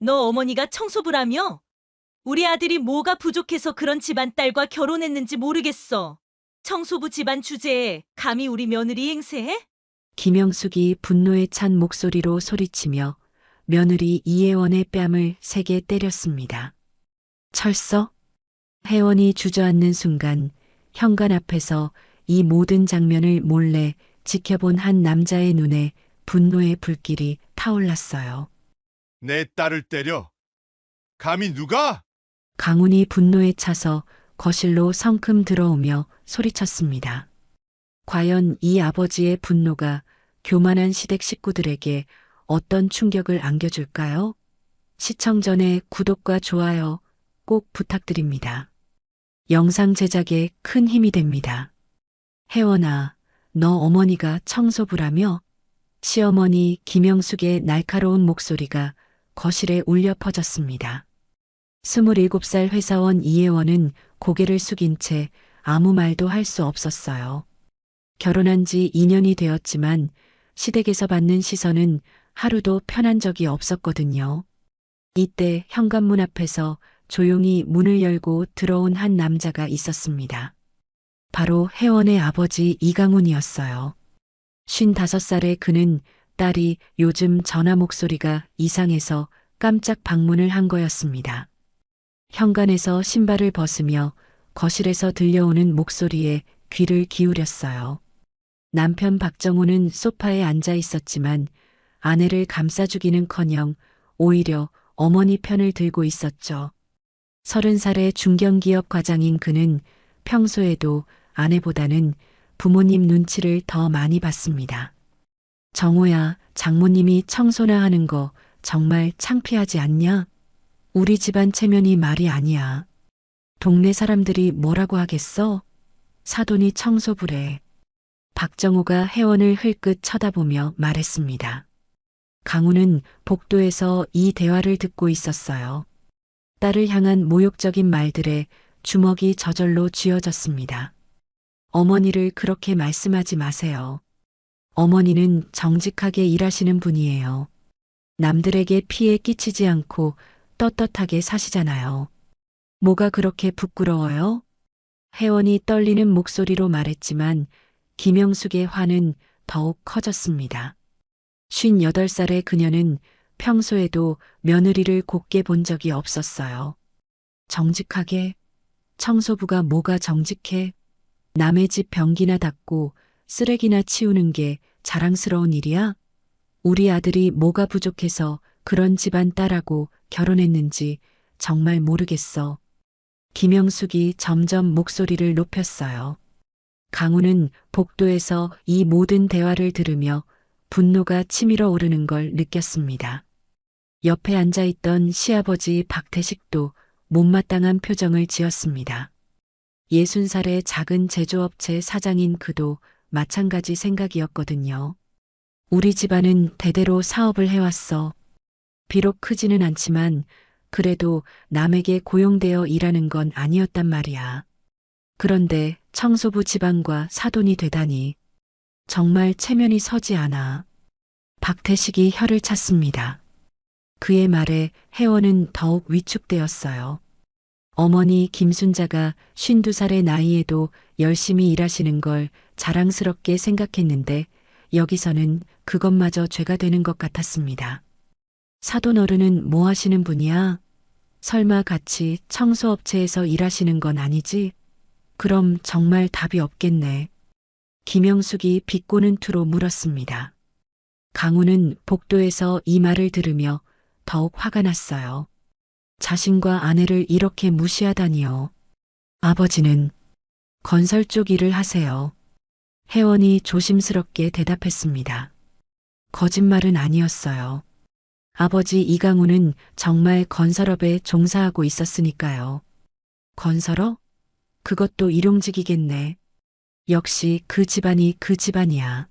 너 어머니가 청소부라며? 우리 아들이 뭐가 부족해서 그런 집안 딸과 결혼했는지 모르겠어. 청소부 집안 주제에 감히 우리 며느리 행세해? 김영숙이 분노에 찬 목소리로 소리치며 며느리 이혜원의 뺨을 세게 때렸습니다. 철서? 혜원이 주저앉는 순간 현관 앞에서 이 모든 장면을 몰래 지켜본 한 남자의 눈에 분노의 불길이 타올랐어요. 내 딸을 때려. 감히 누가? 강훈이 분노에 차서 거실로 성큼 들어오며 소리쳤습니다. 과연 이 아버지의 분노가 교만한 시댁 식구들에게 어떤 충격을 안겨줄까요? 시청 전에 구독과 좋아요 꼭 부탁드립니다. 영상 제작에 큰 힘이 됩니다. 혜원아, 너 어머니가 청소부라며? 시어머니 김영숙의 날카로운 목소리가 거실에 울려 퍼졌습니다. 27살 회사원 이혜원은 고개를 숙인 채 아무 말도 할 수 없었어요. 결혼한 지 2년이 되었지만 시댁에서 받는 시선은 하루도 편한 적이 없었거든요. 이때 현관문 앞에서 조용히 문을 열고 들어온 한 남자가 있었습니다. 바로 혜원의 아버지 이강훈이었어요. 55살의 그는 딸이 요즘 전화 목소리가 이상해서 깜짝 방문을 한 거였습니다. 현관에서 신발을 벗으며 거실에서 들려오는 목소리에 귀를 기울였어요. 남편 박정호는 소파에 앉아 있었지만 아내를 감싸주기는커녕 오히려 어머니 편을 들고 있었죠. 30살의 중견기업 과장인 그는 평소에도 아내보다는 부모님 눈치를 더 많이 봤습니다. 정호야, 장모님이 청소나 하는 거 정말 창피하지 않냐? 우리 집안 체면이 말이 아니야. 동네 사람들이 뭐라고 하겠어? 사돈이 청소부래. 박정호가 혜원을 흘끗 쳐다보며 말했습니다. 강우는 복도에서 이 대화를 듣고 있었어요. 딸을 향한 모욕적인 말들에 주먹이 저절로 쥐어졌습니다. 어머니를 그렇게 말씀하지 마세요. 어머니는 정직하게 일하시는 분이에요. 남들에게 피해 끼치지 않고 떳떳하게 사시잖아요. 뭐가 그렇게 부끄러워요? 혜원이 떨리는 목소리로 말했지만 김영숙의 화는 더욱 커졌습니다. 58살의 그녀는 평소에도 며느리를 곱게 본 적이 없었어요. 정직하게? 청소부가 뭐가 정직해? 남의 집 변기나 닦고 쓰레기나 치우는 게 자랑스러운 일이야? 우리 아들이 뭐가 부족해서 그런 집안 딸하고 결혼했는지 정말 모르겠어. 김영숙이 점점 목소리를 높였어요. 강우는 복도에서 이 모든 대화를 들으며 분노가 치밀어 오르는 걸 느꼈습니다. 옆에 앉아있던 시아버지 박태식도 못마땅한 표정을 지었습니다. 60살의 작은 제조업체 사장인 그도 마찬가지 생각이었거든요. 우리 집안은 대대로 사업을 해왔어. 비록 크지는 않지만 그래도 남에게 고용되어 일하는 건 아니었단 말이야. 그런데 청소부 집안과 사돈이 되다니 정말 체면이 서지 않아. 박태식이 혀를 찼습니다. 그의 말에 혜원은 더욱 위축되었어요. 어머니 김순자가 52살의 나이에도 열심히 일하시는 걸 자랑스럽게 생각했는데 여기서는 그것마저 죄가 되는 것 같았습니다. 사돈 어른은 뭐 하시는 분이야? 설마 같이 청소업체에서 일하시는 건 아니지? 그럼 정말 답이 없겠네. 김영숙이 비꼬는 투로 물었습니다. 강우는 복도에서 이 말을 들으며 더욱 화가 났어요. 자신과 아내를 이렇게 무시하다니요. 아버지는 건설 쪽 일을 하세요. 혜원이 조심스럽게 대답했습니다. 거짓말은 아니었어요. 아버지 이강우는 정말 건설업에 종사하고 있었으니까요. 건설업? 그것도 일용직이겠네. 역시 그 집안이 그 집안이야.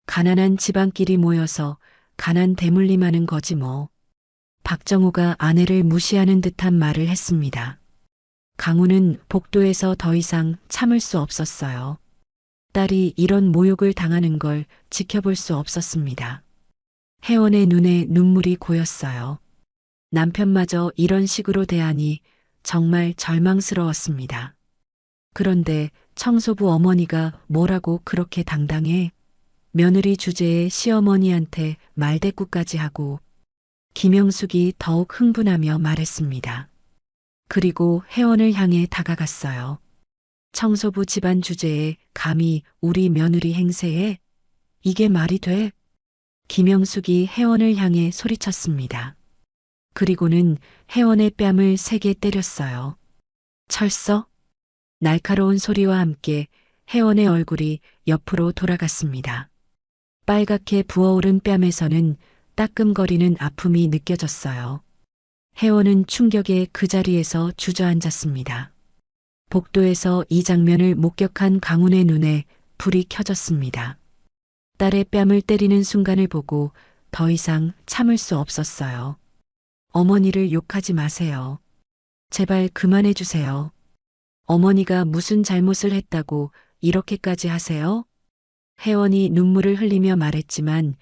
가난한 집안끼리 모여서 가난 대물림하는 거지 뭐. 박정호가 아내를 무시하는 듯한 말을 했습니다. 강우는 복도에서 더 이상 참을 수 없었어요. 딸이 이런 모욕을 당하는 걸 지켜볼 수 없었습니다. 혜원의 눈에 눈물이 고였어요. 남편마저 이런 식으로 대하니 정말 절망스러웠습니다. 그런데 청소부 어머니가 뭐라고 그렇게 당당해? 며느리 주제에 시어머니한테 말대꾸까지 하고 김영숙이 더욱 흥분하며 말했습니다. 그리고 혜원을 향해 다가갔어요. 청소부 집안 주제에 감히 우리 며느리 행세해? 이게 말이 돼? 김영숙이 혜원을 향해 소리쳤습니다. 그리고는 혜원의 뺨을 세게 때렸어요. 철서? 날카로운 소리와 함께 혜원의 얼굴이 옆으로 돌아갔습니다. 빨갛게 부어오른 뺨에서는 따끔거리는 아픔이 느껴졌어요. 혜원은 충격에 그 자리에서 주저앉았습니다. 복도에서 이 장면을 목격한 강훈의 눈에 불이 켜졌습니다. 딸의 뺨을 때리는 순간을 보고 더 이상 참을 수 없었어요. 어머니를 욕하지 마세요. 제발 그만해 주세요. 어머니가 무슨 잘못을 했다고 이렇게까지 하세요? 혜원이 눈물을 흘리며 말했지만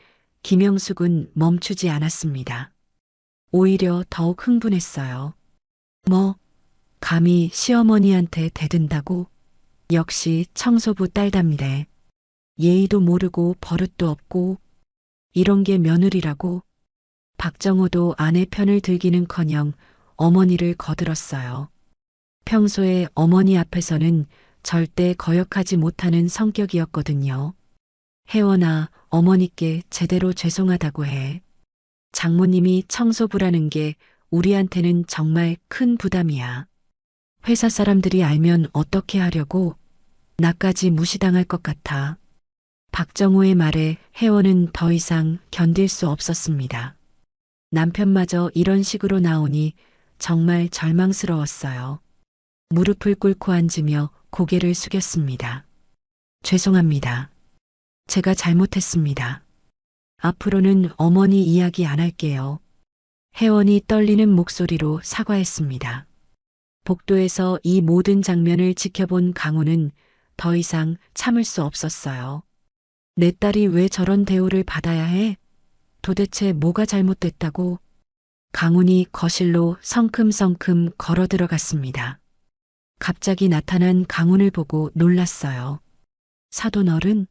김영숙은 멈추지 않았습니다. 오히려 더욱 흥분했어요. 뭐, 감히 시어머니한테 대든다고? 역시 청소부 딸답니래. 예의도 모르고 버릇도 없고 이런 게 며느리라고. 박정호도 아내 편을 들기는커녕 어머니를 거들었어요. 평소에 어머니 앞에서는 절대 거역하지 못하는 성격이었거든요. 혜원아, 어머니께 제대로 죄송하다고 해. 장모님이 청소부라는 게 우리한테는 정말 큰 부담이야. 회사 사람들이 알면 어떻게 하려고? 나까지 무시당할 것 같아. 박정호의 말에 혜원은 더 이상 견딜 수 없었습니다. 남편마저 이런 식으로 나오니 정말 절망스러웠어요. 무릎을 꿇고 앉으며 고개를 숙였습니다. 죄송합니다. 제가 잘못했습니다. 앞으로는 어머니 이야기 안 할게요. 혜원이 떨리는 목소리로 사과했습니다. 복도에서 이 모든 장면을 지켜본 강훈은 더 이상 참을 수 없었어요. 내 딸이 왜 저런 대우를 받아야 해? 도대체 뭐가 잘못됐다고? 강훈이 거실로 성큼성큼 걸어 들어갔습니다. 갑자기 나타난 강훈을 보고 놀랐어요. 사돈 어른?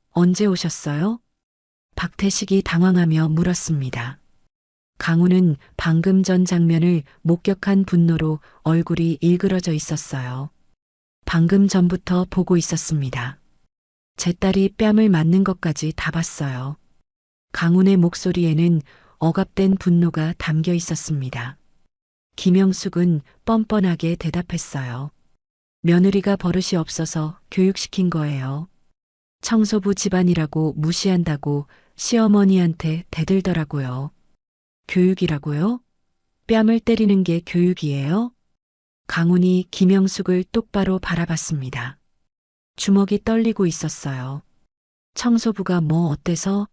언제 오셨어요? 박태식이 당황하며 물었습니다. 강훈은 방금 전 장면을 목격한 분노로 얼굴이 일그러져 있었어요. 방금 전부터 보고 있었습니다. 제 딸이 뺨을 맞는 것까지 다 봤어요. 강훈의 목소리에는 억압된 분노가 담겨 있었습니다. 김영숙은 뻔뻔하게 대답했어요. 며느리가 버릇이 없어서 교육시킨 거예요. 청소부 집안이라고 무시한다고 시어머니한테 대들더라고요. 교육이라고요? 뺨을 때리는 게 교육이에요? 강훈이 김영숙을 똑바로 바라봤습니다. 주먹이 떨리고 있었어요. 청소부가 뭐 어때서?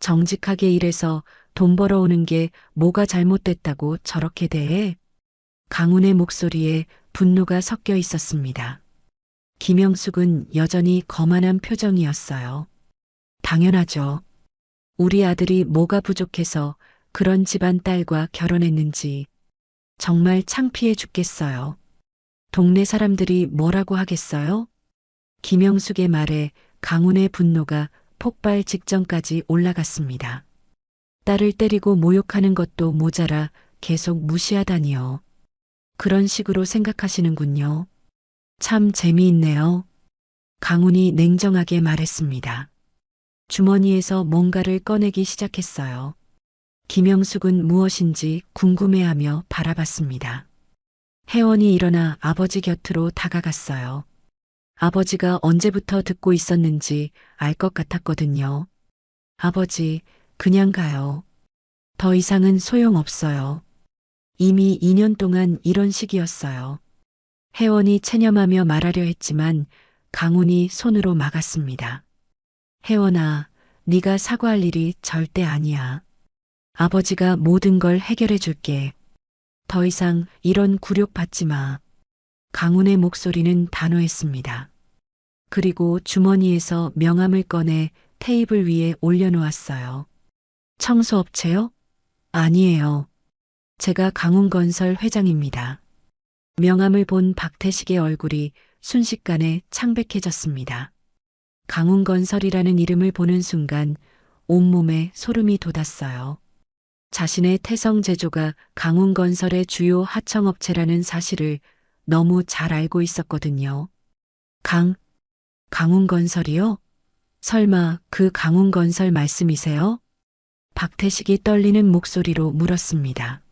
정직하게 일해서 돈 벌어오는 게 뭐가 잘못됐다고 저렇게 대해? 강훈의 목소리에 분노가 섞여 있었습니다. 김영숙은 여전히 거만한 표정이었어요. 당연하죠. 우리 아들이 뭐가 부족해서 그런 집안 딸과 결혼했는지 정말 창피해 죽겠어요. 동네 사람들이 뭐라고 하겠어요? 김영숙의 말에 강훈의 분노가 폭발 직전까지 올라갔습니다. 딸을 때리고 모욕하는 것도 모자라 계속 무시하다니요. 그런 식으로 생각하시는군요. 참 재미있네요. 강훈이 냉정하게 말했습니다. 주머니에서 뭔가를 꺼내기 시작했어요. 김영숙은 무엇인지 궁금해하며 바라봤습니다. 혜원이 일어나 아버지 곁으로 다가갔어요. 아버지가 언제부터 듣고 있었는지 알 것 같았거든요. 아버지, 그냥 가요. 더 이상은 소용없어요. 이미 2년 동안 이런 식이었어요. 혜원이 체념하며 말하려 했지만 강훈이 손으로 막았습니다. 혜원아, 네가 사과할 일이 절대 아니야. 아버지가 모든 걸 해결해 줄게. 더 이상 이런 굴욕 받지 마. 강훈의 목소리는 단호했습니다. 그리고 주머니에서 명함을 꺼내 테이블 위에 올려놓았어요. 청소업체요? 아니에요. 제가 강훈건설 회장입니다. 명함을 본 박태식의 얼굴이 순식간에 창백해졌습니다. 강훈건설이라는 이름을 보는 순간 온몸에 소름이 돋았어요. 자신의 태성제조가 강훈건설의 주요 하청업체라는 사실을 너무 잘 알고 있었거든요. 강훈건설이요? 설마 그 강훈건설 말씀이세요? 박태식이 떨리는 목소리로 물었습니다.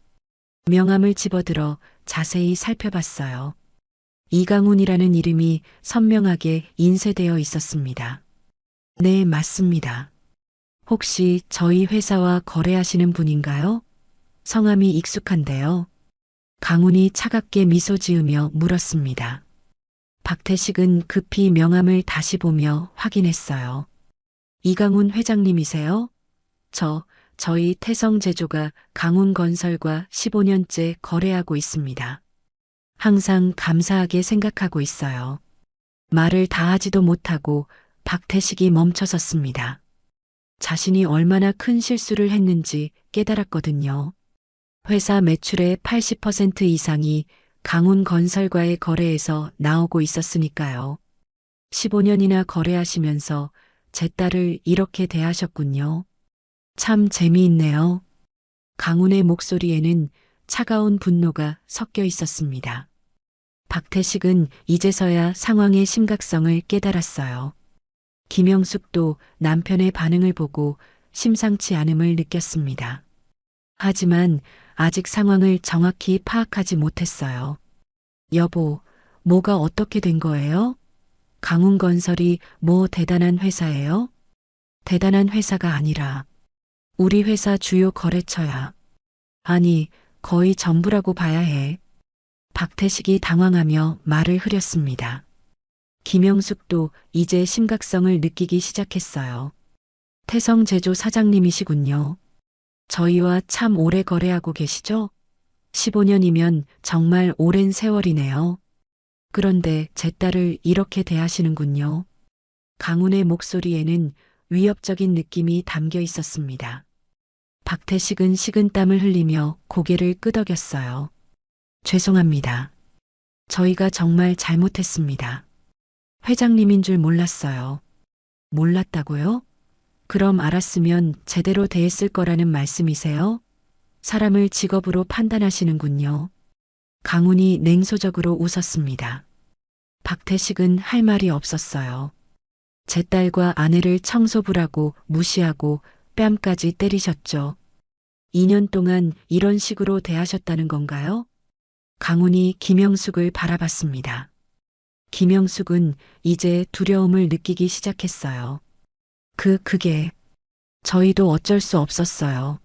명함을 집어들어 자세히 살펴봤어요. 이강훈이라는 이름이 선명하게 인쇄되어 있었습니다. 네, 맞습니다. 혹시 저희 회사와 거래하시는 분인가요? 성함이 익숙한데요. 강훈이 차갑게 미소 지으며 물었습니다. 박태식은 급히 명함을 다시 보며 확인했어요. 이강훈 회장님이세요? 저희 태성제조가 강훈건설과 15년째 거래하고 있습니다. 항상 감사하게 생각하고 있어요. 말을 다 하지도 못하고 박태식이 멈춰섰습니다. 자신이 얼마나 큰 실수를 했는지 깨달았거든요. 회사 매출의 80% 이상이 강훈건설과의 거래에서 나오고 있었으니까요. 15년이나 거래하시면서 제 딸을 이렇게 대하셨군요. 참 재미있네요. 강훈의 목소리에는 차가운 분노가 섞여 있었습니다. 박태식은 이제서야 상황의 심각성을 깨달았어요. 김영숙도 남편의 반응을 보고 심상치 않음을 느꼈습니다. 하지만 아직 상황을 정확히 파악하지 못했어요. 여보, 뭐가 어떻게 된 거예요? 강훈건설이 뭐 대단한 회사예요? 대단한 회사가 아니라 우리 회사 주요 거래처야. 아니, 거의 전부라고 봐야 해. 박태식이 당황하며 말을 흐렸습니다. 김영숙도 이제 심각성을 느끼기 시작했어요. 태성제조 사장님이시군요. 저희와 참 오래 거래하고 계시죠? 15년이면 정말 오랜 세월이네요. 그런데 제 딸을 이렇게 대하시는군요. 강훈의 목소리에는 위협적인 느낌이 담겨 있었습니다. 박태식은 식은땀을 흘리며 고개를 끄덕였어요. 죄송합니다. 저희가 정말 잘못했습니다. 회장님인 줄 몰랐어요. 몰랐다고요? 그럼 알았으면 제대로 대했을 거라는 말씀이세요? 사람을 직업으로 판단하시는군요. 강훈이 냉소적으로 웃었습니다. 박태식은 할 말이 없었어요. 제 딸과 아내를 청소부라고 무시하고 뺨까지 때리셨죠. 2년 동안 이런 식으로 대하셨다는 건가요? 강훈이 김영숙을 바라봤습니다. 김영숙은 이제 두려움을 느끼기 시작했어요. 그게 저희도 어쩔 수 없었어요.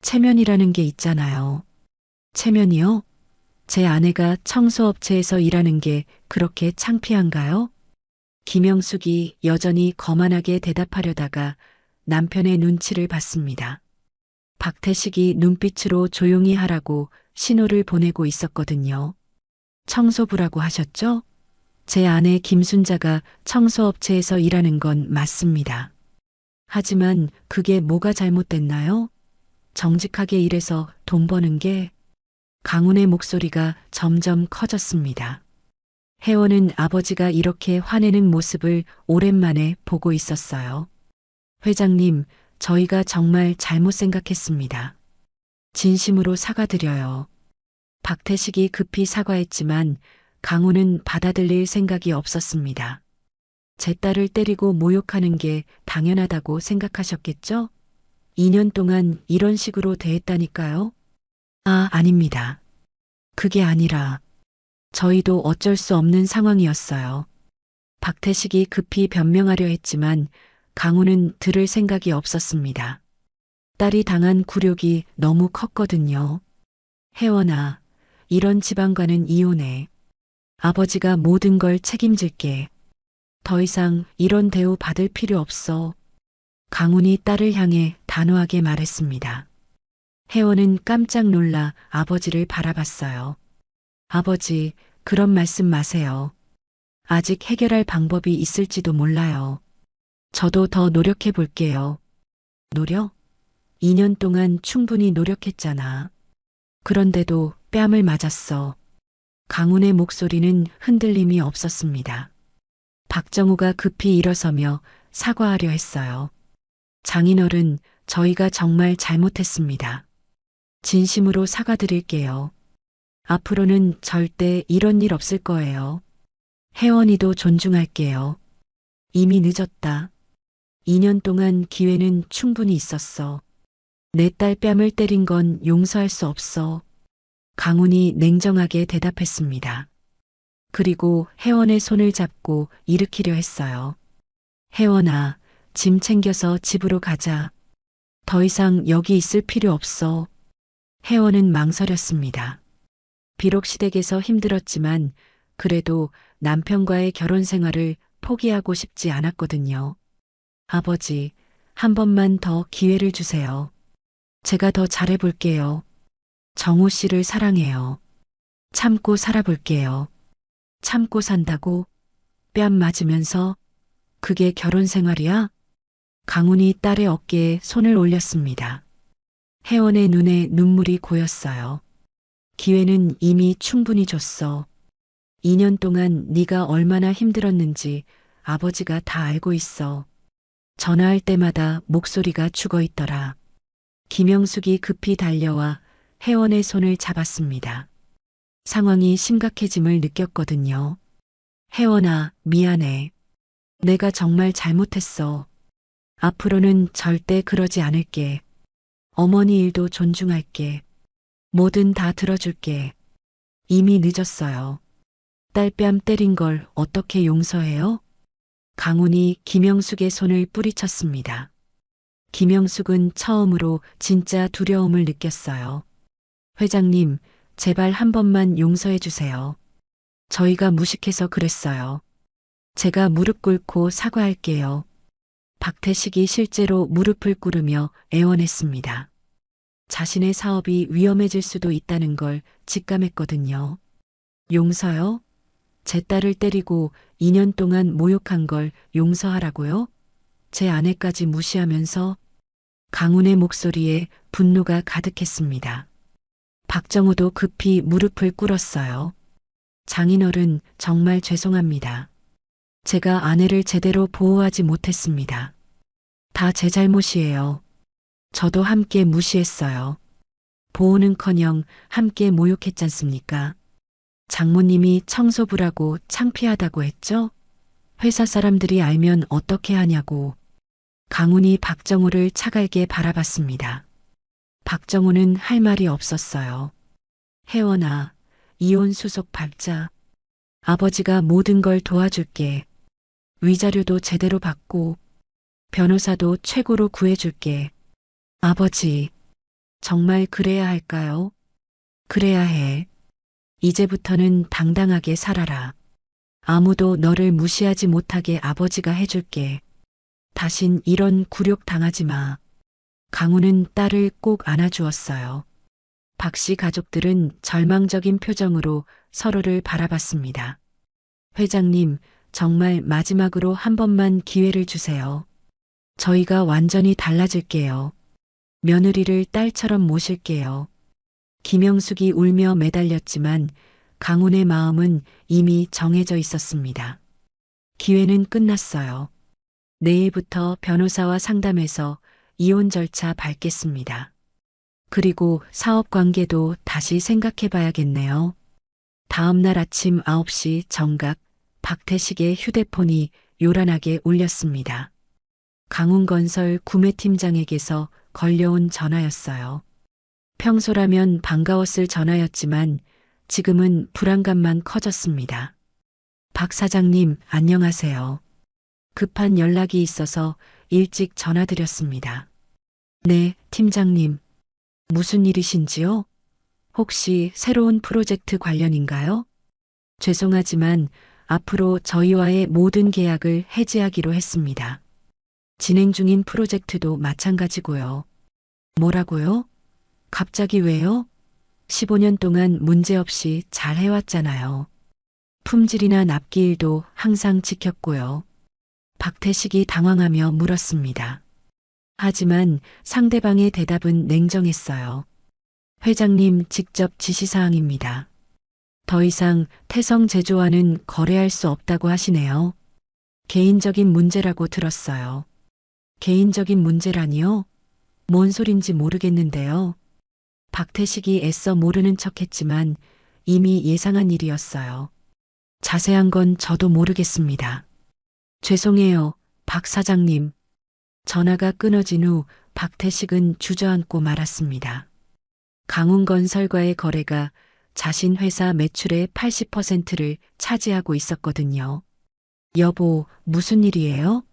체면이라는 게 있잖아요. 체면이요? 제 아내가 청소업체에서 일하는 게 그렇게 창피한가요? 김영숙이 여전히 거만하게 대답하려다가 남편의 눈치를 봤습니다. 박태식이 눈빛으로 조용히 하라고 신호를 보내고 있었거든요. 청소부라고 하셨죠? 제 아내 김순자가 청소업체에서 일하는 건 맞습니다. 하지만 그게 뭐가 잘못됐나요? 정직하게 일해서 돈 버는 게. 강훈의 목소리가 점점 커졌습니다. 혜원은 아버지가 이렇게 화내는 모습을 오랜만에 보고 있었어요. 회장님, 저희가 정말 잘못 생각했습니다. 진심으로 사과드려요. 박태식이 급히 사과했지만 강훈은 받아들일 생각이 없었습니다. 제 딸을 때리고 모욕하는 게 당연하다고 생각하셨겠죠? 2년 동안 이런 식으로 대했다니까요? 아닙니다. 그게 아니라 저희도 어쩔 수 없는 상황이었어요. 박태식이 급히 변명하려 했지만 강훈은 들을 생각이 없었습니다. 딸이 당한 굴욕이 너무 컸거든요. 혜원아, 이런 집안과는 이혼해. 아버지가 모든 걸 책임질게. 더 이상 이런 대우 받을 필요 없어. 강훈이 딸을 향해 단호하게 말했습니다. 혜원은 깜짝 놀라 아버지를 바라봤어요. 아버지, 그런 말씀 마세요. 아직 해결할 방법이 있을지도 몰라요. 저도 더 노력해 볼게요. 노력? 2년 동안 충분히 노력했잖아. 그런데도 뺨을 맞았어. 강훈의 목소리는 흔들림이 없었습니다. 박정우가 급히 일어서며 사과하려 했어요. 장인어른, 저희가 정말 잘못했습니다. 진심으로 사과드릴게요. 앞으로는 절대 이런 일 없을 거예요. 혜원이도 존중할게요. 이미 늦었다. 2년 동안 기회는 충분히 있었어. 내 딸 뺨을 때린 건 용서할 수 없어. 강훈이 냉정하게 대답했습니다. 그리고 혜원의 손을 잡고 일으키려 했어요. 혜원아, 짐 챙겨서 집으로 가자. 더 이상 여기 있을 필요 없어. 혜원은 망설였습니다. 비록 시댁에서 힘들었지만 그래도 남편과의 결혼 생활을 포기하고 싶지 않았거든요. 아버지, 한 번만 더 기회를 주세요. 제가 더 잘해볼게요. 정우 씨를 사랑해요. 참고 살아볼게요. 참고 산다고? 뺨 맞으면서? 그게 결혼 생활이야? 강훈이 딸의 어깨에 손을 올렸습니다. 혜원의 눈에 눈물이 고였어요. 기회는 이미 충분히 줬어. 2년 동안 네가 얼마나 힘들었는지 아버지가 다 알고 있어. 전화할 때마다 목소리가 죽어 있더라. 김영숙이 급히 달려와 혜원의 손을 잡았습니다. 상황이 심각해짐을 느꼈거든요. 혜원아, 미안해. 내가 정말 잘못했어. 앞으로는 절대 그러지 않을게. 어머니 일도 존중할게. 뭐든 다 들어줄게. 이미 늦었어요. 딸 뺨 때린 걸 어떻게 용서해요? 강훈이 김영숙의 손을 뿌리쳤습니다. 김영숙은 처음으로 진짜 두려움을 느꼈어요. 회장님, 제발 한 번만 용서해 주세요. 저희가 무식해서 그랬어요. 제가 무릎 꿇고 사과할게요. 박태식이 실제로 무릎을 꿇으며 애원했습니다. 자신의 사업이 위험해질 수도 있다는 걸 직감했거든요. 용서요? 제 딸을 때리고 2년 동안 모욕한 걸 용서하라고요? 제 아내까지 무시하면서? 강훈의 목소리에 분노가 가득했습니다. 박정우도 급히 무릎을 꿇었어요. 장인어른, 정말 죄송합니다. 제가 아내를 제대로 보호하지 못했습니다. 다 제 잘못이에요. 저도 함께 무시했어요. 보호는커녕 함께 모욕했잖습니까? 장모님이 청소부라고 창피하다고 했죠? 회사 사람들이 알면 어떻게 하냐고. 강훈이 박정우를 차갑게 바라봤습니다. 박정우는 할 말이 없었어요. 혜원아, 이혼 수속 밟자. 아버지가 모든 걸 도와줄게. 위자료도 제대로 받고 변호사도 최고로 구해줄게. 아버지, 정말 그래야 할까요? 그래야 해. 이제부터는 당당하게 살아라. 아무도 너를 무시하지 못하게 아버지가 해줄게. 다신 이런 굴욕 당하지 마. 강훈은 딸을 꼭 안아주었어요. 박 씨 가족들은 절망적인 표정으로 서로를 바라봤습니다. 회장님, 정말 마지막으로 한 번만 기회를 주세요. 저희가 완전히 달라질게요. 며느리를 딸처럼 모실게요. 김영숙이 울며 매달렸지만 강훈의 마음은 이미 정해져 있었습니다. 기회는 끝났어요. 내일부터 변호사와 상담해서 이혼 절차 밟겠습니다. 그리고 사업 관계도 다시 생각해 봐야겠네요. 다음 날 아침 9시 정각 박태식의 휴대폰이 요란하게 울렸습니다. 강훈건설 구매팀장에게서 걸려온 전화였어요. 평소라면 반가웠을 전화였지만 지금은 불안감만 커졌습니다. 박 사장님, 안녕하세요. 급한 연락이 있어서 일찍 전화드렸습니다. 네, 팀장님. 무슨 일이신지요? 혹시 새로운 프로젝트 관련인가요? 죄송하지만 앞으로 저희와의 모든 계약을 해지하기로 했습니다. 진행 중인 프로젝트도 마찬가지고요. 뭐라고요? 갑자기 왜요? 15년 동안 문제없이 잘 해왔잖아요. 품질이나 납기일도 항상 지켰고요. 박태식이 당황하며 물었습니다. 하지만 상대방의 대답은 냉정했어요. 회장님 직접 지시사항입니다. 더 이상 태성제조와는 거래할 수 없다고 하시네요. 개인적인 문제라고 들었어요. 개인적인 문제라니요? 뭔 소린지 모르겠는데요. 박태식이 애써 모르는 척했지만 이미 예상한 일이었어요. 자세한 건 저도 모르겠습니다. 죄송해요, 박 사장님. 전화가 끊어진 후 박태식은 주저앉고 말았습니다. 강훈건설과의 거래가 자신 회사 매출의 80%를 차지하고 있었거든요. 여보, 무슨 일이에요?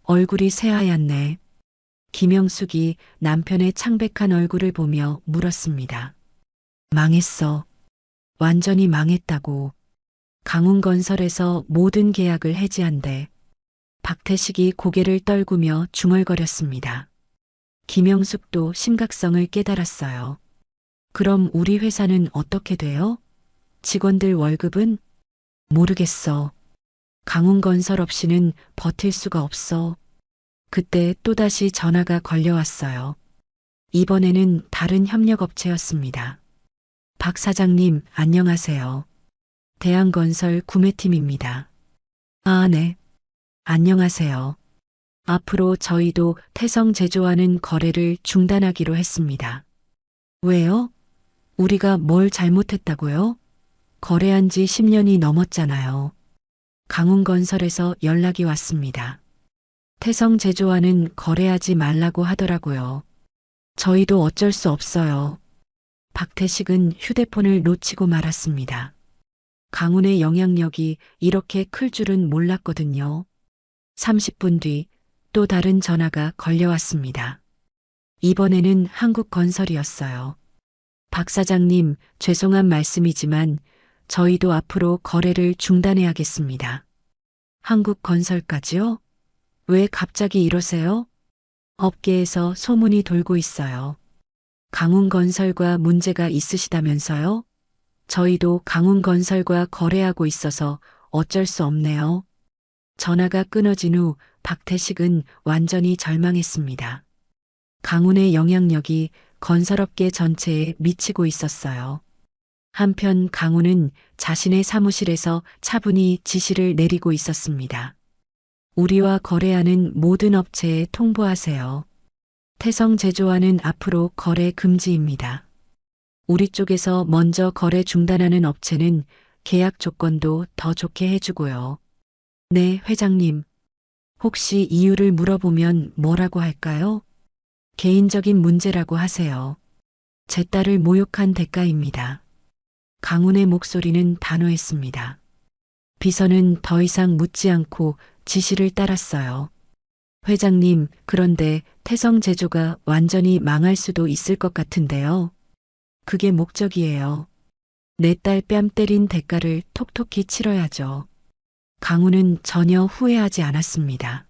얼굴이 새하얗네. 김영숙이 남편의 창백한 얼굴을 보며 물었습니다. 망했어. 완전히 망했다고. 강훈건설에서 모든 계약을 해지한대. 박태식이 고개를 떨구며 중얼거렸습니다. 김영숙도 심각성을 깨달았어요. 그럼 우리 회사는 어떻게 돼요? 직원들 월급은? 모르겠어. 강훈건설 없이는 버틸 수가 없어. 그때 또다시 전화가 걸려왔어요. 이번에는 다른 협력업체였습니다. 박 사장님, 안녕하세요. 대한건설 구매팀입니다. 아, 네. 안녕하세요. 앞으로 저희도 태성제조와는 거래를 중단하기로 했습니다. 왜요? 우리가 뭘 잘못했다고요? 거래한 지 10년이 넘었잖아요. 강훈건설에서 연락이 왔습니다. 태성제조와는 거래하지 말라고 하더라고요. 저희도 어쩔 수 없어요. 박태식은 휴대폰을 놓치고 말았습니다. 강훈의 영향력이 이렇게 클 줄은 몰랐거든요. 30분 뒤 또 다른 전화가 걸려왔습니다. 이번에는 한국건설이었어요. 박 사장님, 죄송한 말씀이지만 저희도 앞으로 거래를 중단해야겠습니다. 한국건설까지요? 왜 갑자기 이러세요? 업계에서 소문이 돌고 있어요. 강훈건설과 문제가 있으시다면서요? 저희도 강훈건설과 거래하고 있어서 어쩔 수 없네요. 전화가 끊어진 후 박태식은 완전히 절망했습니다. 강훈의 영향력이 건설업계 전체에 미치고 있었어요. 한편 강훈은 자신의 사무실에서 차분히 지시를 내리고 있었습니다. 우리와 거래하는 모든 업체에 통보하세요. 태성제조와는 앞으로 거래 금지입니다. 우리 쪽에서 먼저 거래 중단하는 업체는 계약 조건도 더 좋게 해주고요. 네, 회장님. 혹시 이유를 물어보면 뭐라고 할까요? 개인적인 문제라고 하세요. 제 딸을 모욕한 대가입니다. 강훈의 목소리는 단호했습니다. 비서는 더 이상 묻지 않고 지시를 따랐어요. 회장님, 그런데 태성제조가 완전히 망할 수도 있을 것 같은데요. 그게 목적이에요. 내 딸 뺨 때린 대가를 톡톡히 치러야죠. 강훈은 전혀 후회하지 않았습니다.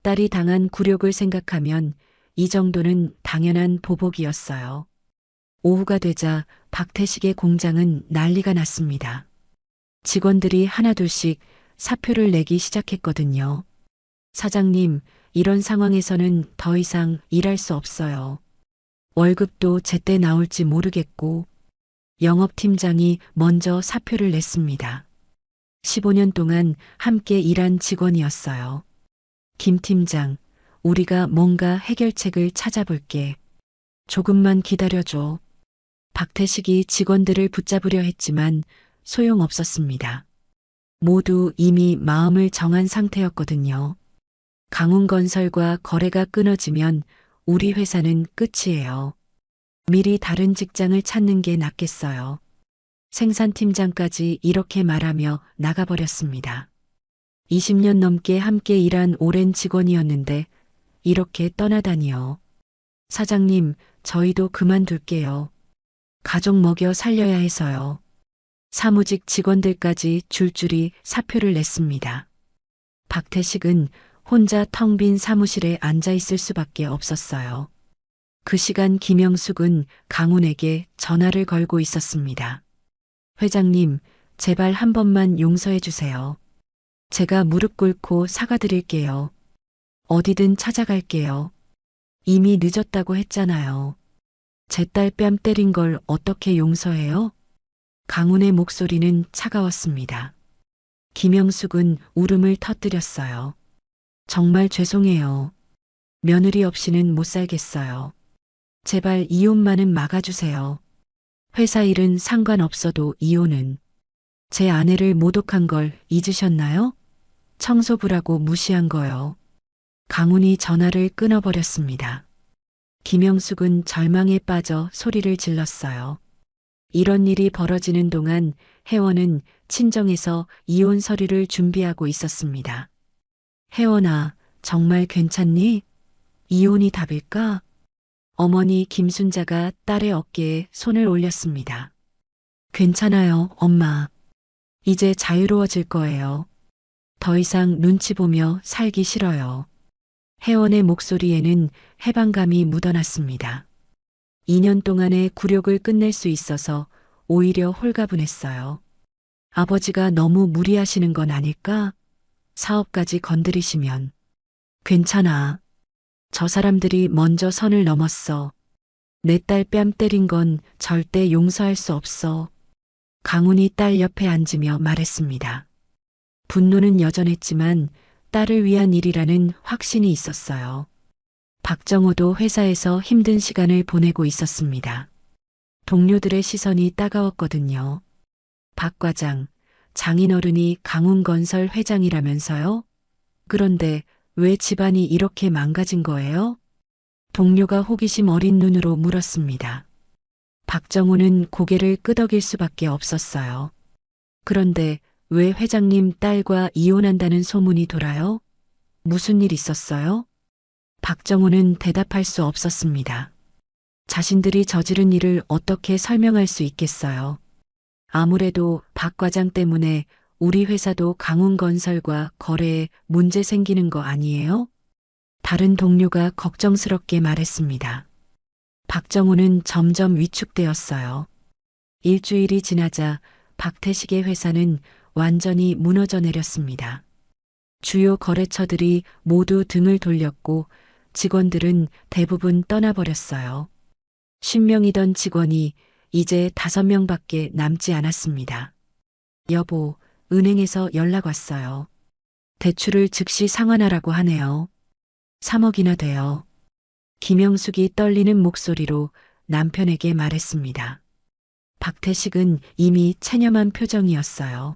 딸이 당한 굴욕을 생각하면 이 정도는 당연한 보복이었어요. 오후가 되자 박태식의 공장은 난리가 났습니다. 직원들이 하나둘씩 사표를 내기 시작했거든요. 사장님, 이런 상황에서는 더 이상 일할 수 없어요. 월급도 제때 나올지 모르겠고, 영업팀장이 먼저 사표를 냈습니다. 15년 동안 함께 일한 직원이었어요. 김 팀장, 우리가 뭔가 해결책을 찾아볼게. 조금만 기다려줘. 박태식이 직원들을 붙잡으려 했지만 소용없었습니다. 모두 이미 마음을 정한 상태였거든요. 강훈건설과 거래가 끊어지면 우리 회사는 끝이에요. 미리 다른 직장을 찾는 게 낫겠어요. 생산팀장까지 이렇게 말하며 나가버렸습니다. 20년 넘게 함께 일한 오랜 직원이었는데 이렇게 떠나다니요. 사장님, 저희도 그만둘게요. 가족 먹여 살려야 해서요. 사무직 직원들까지 줄줄이 사표를 냈습니다. 박태식은 혼자 텅 빈 사무실에 앉아 있을 수밖에 없었어요. 그 시간 김영숙은 강훈에게 전화를 걸고 있었습니다. 회장님, 제발 한 번만 용서해 주세요. 제가 무릎 꿇고 사과드릴게요. 어디든 찾아갈게요. 이미 늦었다고 했잖아요. 제 딸 뺨 때린 걸 어떻게 용서해요? 강훈의 목소리는 차가웠습니다. 김영숙은 울음을 터뜨렸어요. 정말 죄송해요. 며느리 없이는 못 살겠어요. 제발 이혼만은 막아주세요. 회사 일은 상관없어도 이혼은. 제 아내를 모독한 걸 잊으셨나요? 청소부라고 무시한 거요. 강훈이 전화를 끊어버렸습니다. 김영숙은 절망에 빠져 소리를 질렀어요. 이런 일이 벌어지는 동안 혜원은 친정에서 이혼 서류를 준비하고 있었습니다. 혜원아, 정말 괜찮니? 이혼이 답일까? 어머니 김순자가 딸의 어깨에 손을 올렸습니다. 괜찮아요, 엄마. 이제 자유로워질 거예요. 더 이상 눈치 보며 살기 싫어요. 혜원의 목소리에는 해방감이 묻어났습니다. 2년 동안의 굴욕을 끝낼 수 있어서 오히려 홀가분했어요. 아버지가 너무 무리하시는 건 아닐까? 사업까지 건드리시면. 괜찮아. 저 사람들이 먼저 선을 넘었어. 내 딸 뺨 때린 건 절대 용서할 수 없어. 강훈이 딸 옆에 앉으며 말했습니다. 분노는 여전했지만 딸을 위한 일이라는 확신이 있었어요. 박정호도 회사에서 힘든 시간을 보내고 있었습니다. 동료들의 시선이 따가웠거든요. 박 과장, 장인어른이 강훈건설 회장이라면서요? 그런데 왜 집안이 이렇게 망가진 거예요? 동료가 호기심 어린 눈으로 물었습니다. 박정호는 고개를 끄덕일 수밖에 없었어요. 그런데 왜 회장님 딸과 이혼한다는 소문이 돌아요? 무슨 일 있었어요? 박정호는 대답할 수 없었습니다. 자신들이 저지른 일을 어떻게 설명할 수 있겠어요? 아무래도 박 과장 때문에 우리 회사도 강훈건설과 거래에 문제 생기는 거 아니에요? 다른 동료가 걱정스럽게 말했습니다. 박정호는 점점 위축되었어요. 일주일이 지나자 박태식의 회사는 완전히 무너져 내렸습니다. 주요 거래처들이 모두 등을 돌렸고 직원들은 대부분 떠나버렸어요. 10명이던 직원이 이제 5명밖에 남지 않았습니다. 여보, 은행에서 연락 왔어요. 대출을 즉시 상환하라고 하네요. 3억이나 돼요. 김영숙이 떨리는 목소리로 남편에게 말했습니다. 박태식은 이미 체념한 표정이었어요.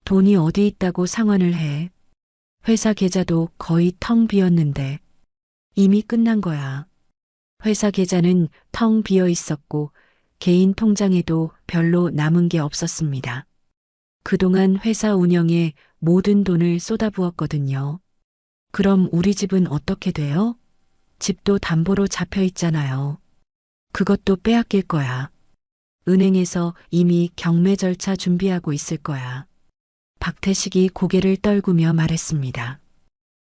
돈이 어디 있다고 상환을 해. 회사 계좌도 거의 텅 비었는데 이미 끝난 거야. 회사 계좌는 텅 비어 있었고 개인 통장에도 별로 남은 게 없었습니다. 그동안 회사 운영에 모든 돈을 쏟아부었거든요. 그럼 우리 집은 어떻게 돼요? 집도 담보로 잡혀 있잖아요. 그것도 빼앗길 거야. 은행에서 이미 경매 절차 준비하고 있을 거야. 박태식이 고개를 떨구며 말했습니다.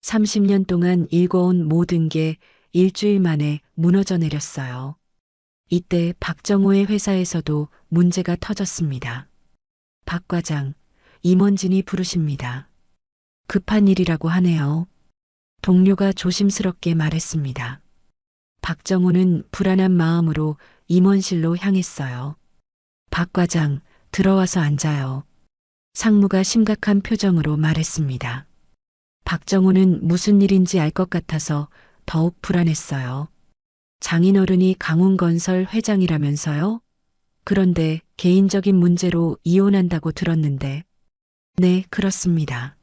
30년 동안 일궈온 모든 게 일주일 만에 무너져 내렸어요. 이때 박정호의 회사에서도 문제가 터졌습니다. 박 과장, 임원진이 부르십니다. 급한 일이라고 하네요. 동료가 조심스럽게 말했습니다. 박정호는 불안한 마음으로 임원실로 향했어요. 박 과장, 들어와서 앉아요. 상무가 심각한 표정으로 말했습니다. 박정호는 무슨 일인지 알 것 같아서 더욱 불안했어요. 장인어른이 강훈건설 회장이라면서요? 그런데 개인적인 문제로 이혼한다고 들었는데. 네, 그렇습니다.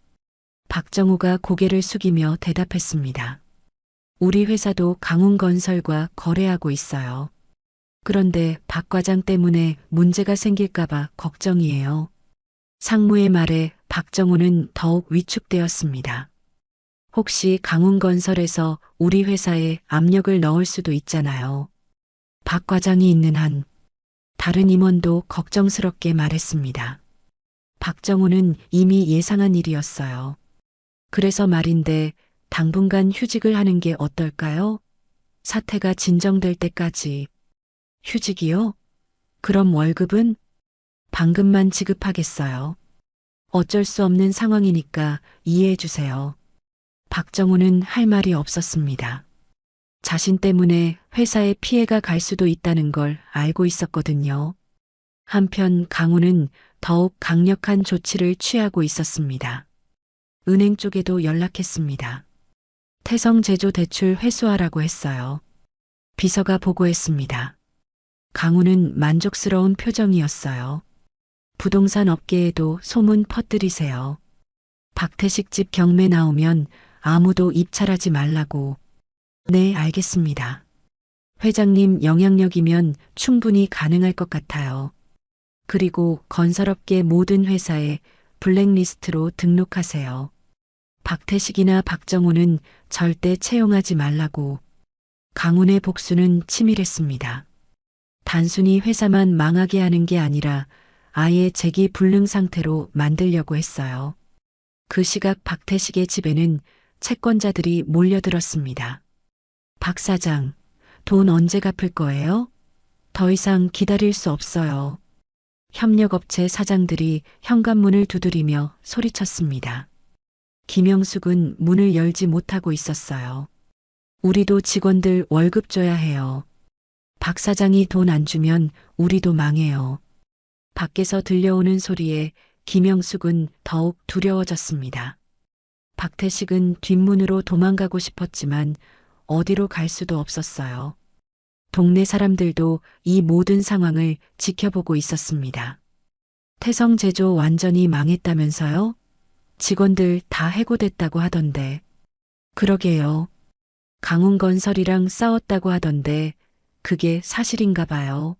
박정호가 고개를 숙이며 대답했습니다. 우리 회사도 강훈건설과 거래하고 있어요. 그런데 박 과장 때문에 문제가 생길까봐 걱정이에요. 상무의 말에 박정호는 더욱 위축되었습니다. 혹시 강훈건설에서 우리 회사에 압력을 넣을 수도 있잖아요. 박 과장이 있는 한. 다른 임원도 걱정스럽게 말했습니다. 박정호는 이미 예상한 일이었어요. 그래서 말인데 당분간 휴직을 하는 게 어떨까요? 사태가 진정될 때까지. 휴직이요? 그럼 월급은? 방금만 지급하겠어요. 어쩔 수 없는 상황이니까 이해해 주세요. 박정호는 할 말이 없었습니다. 자신 때문에 회사에 피해가 갈 수도 있다는 걸 알고 있었거든요. 한편 강우는 더욱 강력한 조치를 취하고 있었습니다. 은행 쪽에도 연락했습니다. 태성 제조 대출 회수하라고 했어요. 비서가 보고했습니다. 강우는 만족스러운 표정이었어요. 부동산 업계에도 소문 퍼뜨리세요. 박태식 집 경매 나오면 아무도 입찰하지 말라고. 네, 알겠습니다. 회장님 영향력이면 충분히 가능할 것 같아요. 그리고 건설업계 모든 회사에 블랙리스트로 등록하세요. 박태식이나 박정호는 절대 채용하지 말라고. 강훈의 복수는 치밀했습니다. 단순히 회사만 망하게 하는 게 아니라 아예 재기 불능 상태로 만들려고 했어요. 그 시각 박태식의 집에는 채권자들이 몰려들었습니다. 박 사장, 돈 언제 갚을 거예요? 더 이상 기다릴 수 없어요. 협력업체 사장들이 현관문을 두드리며 소리쳤습니다. 김영숙은 문을 열지 못하고 있었어요. 우리도 직원들 월급 줘야 해요. 박 사장이 돈 안 주면 우리도 망해요. 밖에서 들려오는 소리에 김영숙은 더욱 두려워졌습니다. 박태식은 뒷문으로 도망가고 싶었지만 어디로 갈 수도 없었어요. 동네 사람들도 이 모든 상황을 지켜보고 있었습니다. 태성제조 완전히 망했다면서요? 직원들 다 해고됐다고 하던데. 그러게요. 강훈건설이랑 싸웠다고 하던데 그게 사실인가 봐요.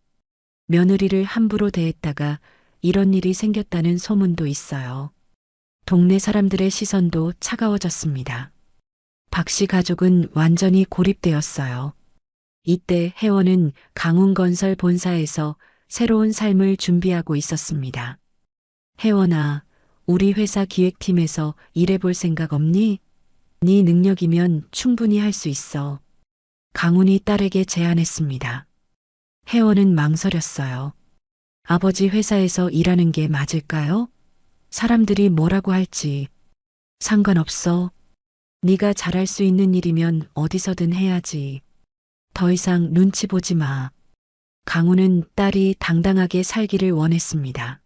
며느리를 함부로 대했다가 이런 일이 생겼다는 소문도 있어요. 동네 사람들의 시선도 차가워졌습니다. 박 씨 가족은 완전히 고립되었어요. 이때 혜원은 강훈건설 본사에서 새로운 삶을 준비하고 있었습니다. 혜원아, 우리 회사 기획팀에서 일해볼 생각 없니? 네 능력이면 충분히 할 수 있어. 강훈이 딸에게 제안했습니다. 혜원은 망설였어요. 아버지 회사에서 일하는 게 맞을까요? 사람들이 뭐라고 할지. 상관없어. 네가 잘할 수 있는 일이면 어디서든 해야지. 더 이상 눈치 보지 마. 강훈은 딸이 당당하게 살기를 원했습니다.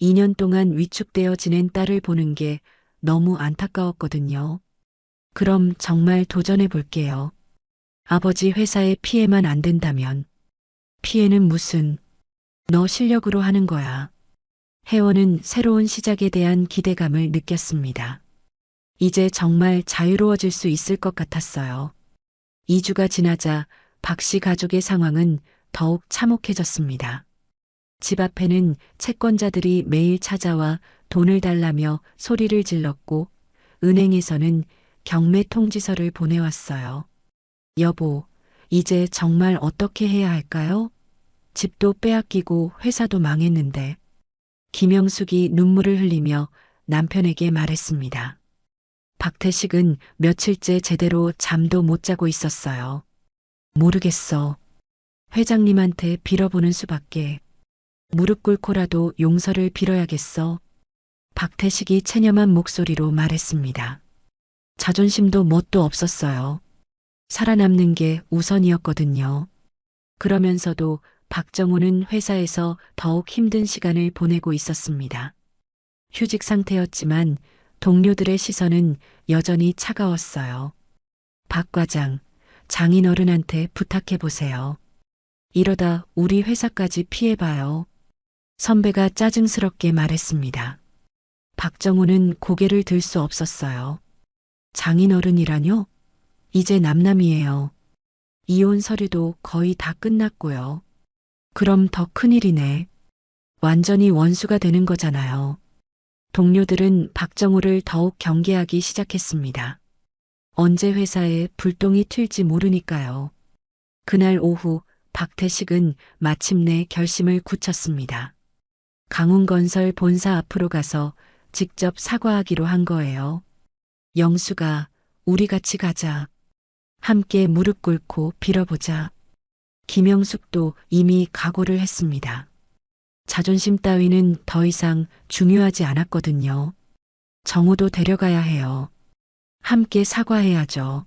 2년 동안 위축되어 지낸 딸을 보는 게 너무 안타까웠거든요. 그럼 정말 도전해 볼게요. 아버지 회사에 피해만 안 된다면. 피해는 무슨. 너 실력으로 하는 거야. 혜원은 새로운 시작에 대한 기대감을 느꼈습니다. 이제 정말 자유로워질 수 있을 것 같았어요. 2주가 지나자 박 씨 가족의 상황은 더욱 참혹해졌습니다. 집 앞에는 채권자들이 매일 찾아와 돈을 달라며 소리를 질렀고 은행에서는 경매 통지서를 보내왔어요. 여보, 이제 정말 어떻게 해야 할까요? 집도 빼앗기고 회사도 망했는데. 김영숙이 눈물을 흘리며 남편에게 말했습니다. 박태식은 며칠째 제대로 잠도 못 자고 있었어요. 모르겠어. 회장님한테 빌어보는 수밖에. 무릎 꿇고라도 용서를 빌어야겠어. 박태식이 체념한 목소리로 말했습니다. 자존심도 뭣도 없었어요. 살아남는 게 우선이었거든요. 그러면서도 박정호는 회사에서 더욱 힘든 시간을 보내고 있었습니다. 휴직 상태였지만 동료들의 시선은 여전히 차가웠어요. 박 과장, 장인어른한테 부탁해보세요. 이러다 우리 회사까지 피해봐요. 선배가 짜증스럽게 말했습니다. 박정호는 고개를 들 수 없었어요. 장인어른이라뇨? 이제 남남이에요. 이혼 서류도 거의 다 끝났고요. 그럼 더 큰일이네. 완전히 원수가 되는 거잖아요. 동료들은 박정호를 더욱 경계하기 시작했습니다. 언제 회사에 불똥이 튈지 모르니까요. 그날 오후 박태식은 마침내 결심을 굳혔습니다. 강훈건설 본사 앞으로 가서 직접 사과하기로 한 거예요. 영수가, 우리 같이 가자. 함께 무릎 꿇고 빌어보자. 김영숙도 이미 각오를 했습니다. 자존심 따위는 더 이상 중요하지 않았거든요. 정우도 데려가야 해요. 함께 사과해야죠.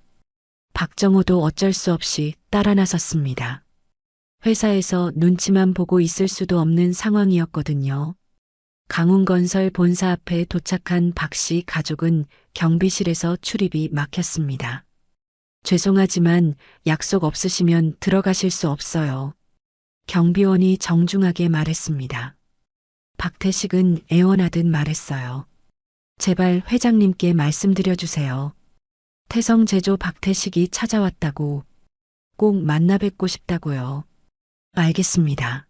박정호도 어쩔 수 없이 따라 나섰습니다. 회사에서 눈치만 보고 있을 수도 없는 상황이었거든요. 강훈건설 본사 앞에 도착한 박 씨 가족은 경비실에서 출입이 막혔습니다. 죄송하지만 약속 없으시면 들어가실 수 없어요. 경비원이 정중하게 말했습니다. 박태식은 애원하듯 말했어요. 제발 회장님께 말씀드려주세요. 태성제조 박태식이 찾아왔다고. 꼭 만나 뵙고 싶다고요. 알겠습니다.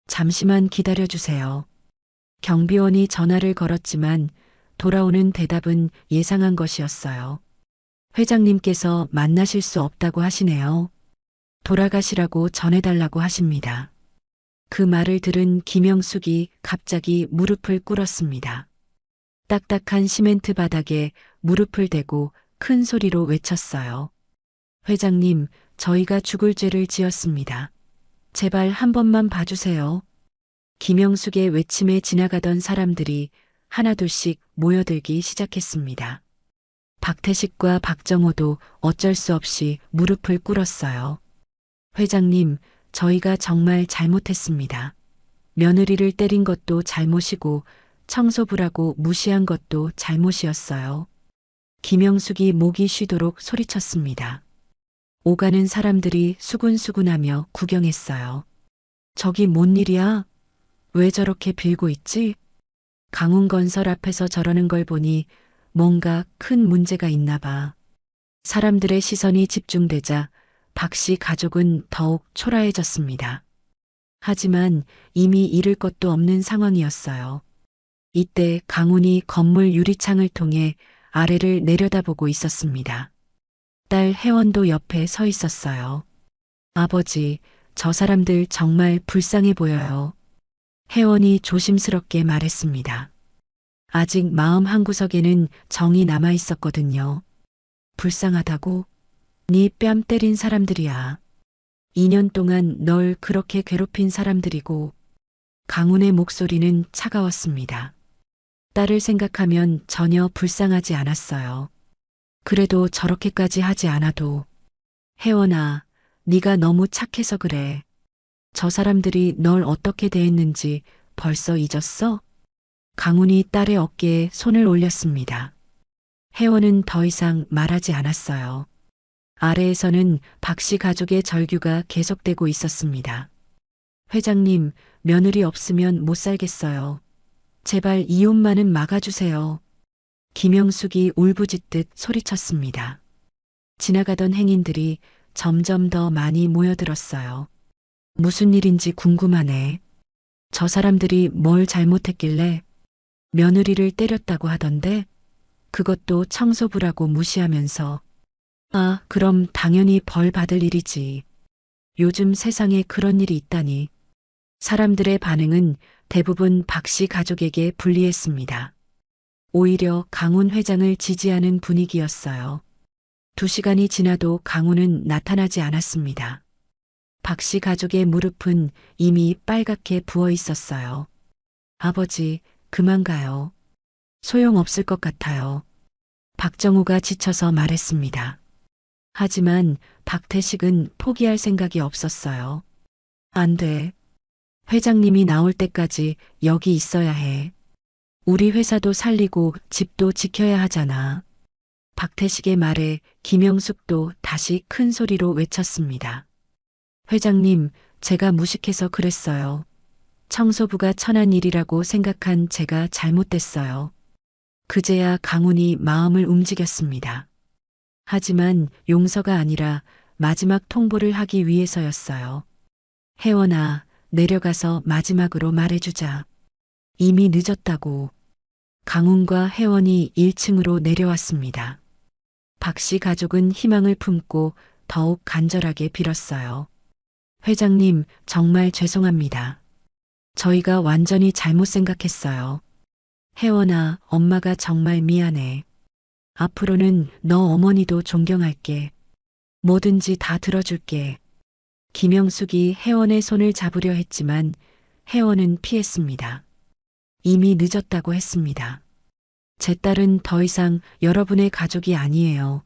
잠시만 기다려주세요. 경비원이 전화를 걸었지만 돌아오는 대답은 예상한 것이었어요. 회장님께서 만나실 수 없다고 하시네요. 돌아가시라고 전해달라고 하십니다. 그 말을 들은 김영숙이 갑자기 무릎을 꿇었습니다. 딱딱한 시멘트 바닥에 무릎을 대고 큰 소리로 외쳤어요. 회장님, 저희가 죽을 죄를 지었습니다. 제발 한 번만 봐주세요. 김영숙의 외침에 지나가던 사람들이 하나둘씩 모여들기 시작했습니다. 박태식과 박정호도 어쩔 수 없이 무릎을 꿇었어요. 회장님, 저희가 정말 잘못했습니다. 며느리를 때린 것도 잘못이고 청소부라고 무시한 것도 잘못이었어요. 김영숙이 목이 쉬도록 소리쳤습니다. 오가는 사람들이 수군수군하며 구경했어요. 저기 뭔 일이야? 왜 저렇게 빌고 있지? 강훈건설 앞에서 저러는 걸 보니 뭔가 큰 문제가 있나 봐. 사람들의 시선이 집중되자 박 씨 가족은 더욱 초라해졌습니다. 하지만 이미 잃을 것도 없는 상황이었어요. 이때 강훈이 건물 유리창을 통해 아래를 내려다보고 있었습니다. 딸 혜원도 옆에 서 있었어요. 아버지, 저 사람들 정말 불쌍해 보여요. 혜원이 조심스럽게 말했습니다. 아직 마음 한구석에는 정이 남아 있었거든요. 불쌍하다고? 네 뺨 때린 사람들이야. 2년 동안 널 그렇게 괴롭힌 사람들이고. 강훈의 목소리는 차가웠습니다. 딸을 생각하면 전혀 불쌍하지 않았어요. 그래도 저렇게까지 하지 않아도. 혜원아, 네가 너무 착해서 그래. 저 사람들이 널 어떻게 대했는지 벌써 잊었어? 강훈이 딸의 어깨에 손을 올렸습니다. 혜원은 더 이상 말하지 않았어요. 아래에서는 박 씨 가족의 절규가 계속되고 있었습니다. 회장님, 며느리 없으면 못 살겠어요. 제발 이혼만은 막아주세요. 김영숙이 울부짖듯 소리쳤습니다. 지나가던 행인들이 점점 더 많이 모여들었어요. 무슨 일인지 궁금하네. 저 사람들이 뭘 잘못했길래 며느리를 때렸다고 하던데 그것도 청소부라고 무시하면서. 아, 그럼 당연히 벌 받을 일이지. 요즘 세상에 그런 일이 있다니. 사람들의 반응은 대부분 박 씨 가족에게 불리했습니다. 오히려 강훈 회장을 지지하는 분위기였어요. 2시간이 지나도 강훈은 나타나지 않았습니다. 박 씨 가족의 무릎은 이미 빨갛게 부어 있었어요. 아버지, 그만 가요. 소용없을 것 같아요. 박정우가 지쳐서 말했습니다. 하지만 박태식은 포기할 생각이 없었어요. 안 돼. 회장님이 나올 때까지 여기 있어야 해. 우리 회사도 살리고 집도 지켜야 하잖아. 박태식의 말에 김영숙도 다시 큰 소리로 외쳤습니다. 회장님, 제가 무식해서 그랬어요. 청소부가 천한 일이라고 생각한 제가 잘못됐어요. 그제야 강훈이 마음을 움직였습니다. 하지만 용서가 아니라 마지막 통보를 하기 위해서였어요. 혜원아, 내려가서 마지막으로 말해주자. 이미 늦었다고. 강훈과 혜원이 1층으로 내려왔습니다. 박 씨 가족은 희망을 품고 더욱 간절하게 빌었어요. 회장님, 정말 죄송합니다. 저희가 완전히 잘못 생각했어요. 혜원아, 엄마가 정말 미안해. 앞으로는 너 어머니도 존경할게. 뭐든지 다 들어줄게. 김영숙이 혜원의 손을 잡으려 했지만 혜원은 피했습니다. 이미 늦었다고 했습니다. 제 딸은 더 이상 여러분의 가족이 아니에요.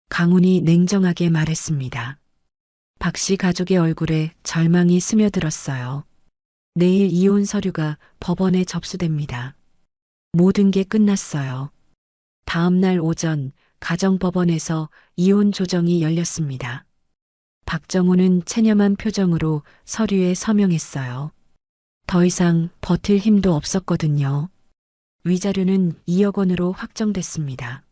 강훈이 냉정하게 말했습니다. 박 씨 가족의 얼굴에 절망이 스며들었어요. 내일 이혼 서류가 법원에 접수됩니다. 모든 게 끝났어요. 다음 날 오전 가정법원에서 이혼 조정이 열렸습니다. 박정우는 체념한 표정으로 서류에 서명했어요. 더 이상 버틸 힘도 없었거든요. 위자료는 2억 원으로 확정됐습니다.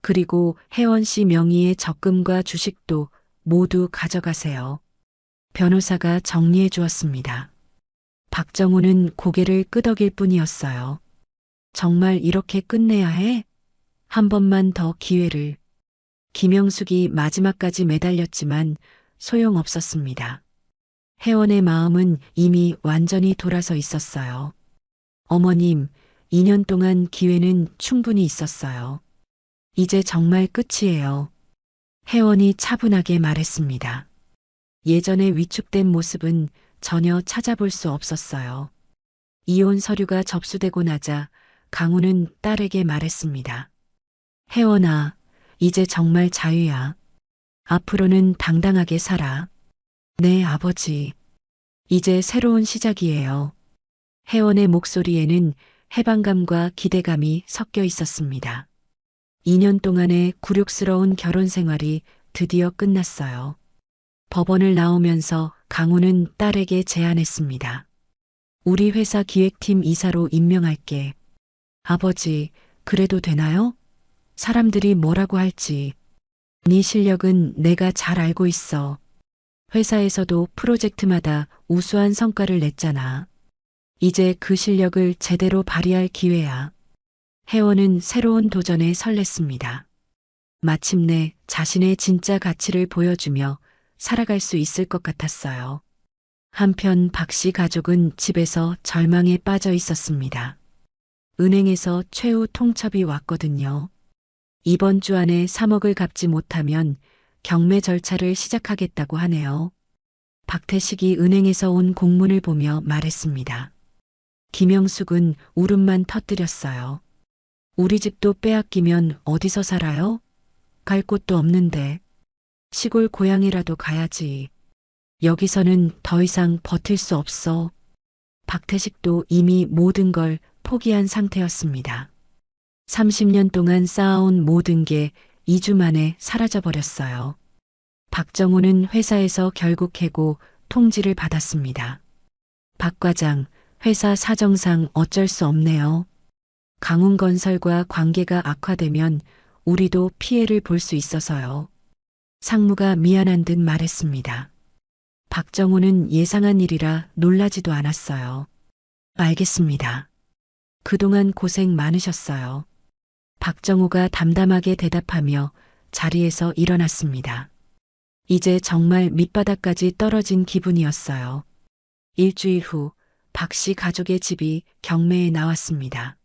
그리고 혜원 씨 명의의 적금과 주식도 모두 가져가세요. 변호사가 정리해 주었습니다. 박정우는 고개를 끄덕일 뿐이었어요. 정말 이렇게 끝내야 해? 한 번만 더 기회를. 김영숙이 마지막까지 매달렸지만 소용없었습니다. 혜원의 마음은 이미 완전히 돌아서 있었어요. 어머님, 2년 동안 기회는 충분히 있었어요. 이제 정말 끝이에요. 혜원이 차분하게 말했습니다. 예전의 위축된 모습은 전혀 찾아볼 수 없었어요. 이혼 서류가 접수되고 나자 강우는 딸에게 말했습니다. 혜원아, 이제 정말 자유야. 앞으로는 당당하게 살아. 네, 아버지. 이제 새로운 시작이에요. 혜원의 목소리에는 해방감과 기대감이 섞여 있었습니다. 2년 동안의 굴욕스러운 결혼 생활이 드디어 끝났어요. 법원을 나오면서 강우는 딸에게 제안했습니다. 우리 회사 기획팀 이사로 임명할게. 아버지, 그래도 되나요? 사람들이 뭐라고 할지. 네 실력은 내가 잘 알고 있어. 회사에서도 프로젝트마다 우수한 성과를 냈잖아. 이제 그 실력을 제대로 발휘할 기회야. 혜원은 새로운 도전에 설렜습니다. 마침내 자신의 진짜 가치를 보여주며 살아갈 수 있을 것 같았어요. 한편 박 씨 가족은 집에서 절망에 빠져 있었습니다. 은행에서 최후 통첩이 왔거든요. 이번 주 안에 3억을 갚지 못하면 경매 절차를 시작하겠다고 하네요. 박태식이 은행에서 온 공문을 보며 말했습니다. 김영숙은 울음만 터뜨렸어요. 우리 집도 빼앗기면 어디서 살아요? 갈 곳도 없는데. 시골 고향이라도 가야지. 여기서는 더 이상 버틸 수 없어. 박태식도 이미 모든 걸 포기한 상태였습니다. 30년 동안 쌓아온 모든 게 2주 만에 사라져버렸어요. 박정우는 회사에서 결국 해고 통지를 받았습니다. 박 과장, 회사 사정상 어쩔 수 없네요. 강훈건설과 관계가 악화되면 우리도 피해를 볼 수 있어서요. 상무가 미안한 듯 말했습니다. 박정우는 예상한 일이라 놀라지도 않았어요. 알겠습니다. 그동안 고생 많으셨어요. 박정우가 담담하게 대답하며 자리에서 일어났습니다. 이제 정말 밑바닥까지 떨어진 기분이었어요. 일주일 후 박 씨 가족의 집이 경매에 나왔습니다.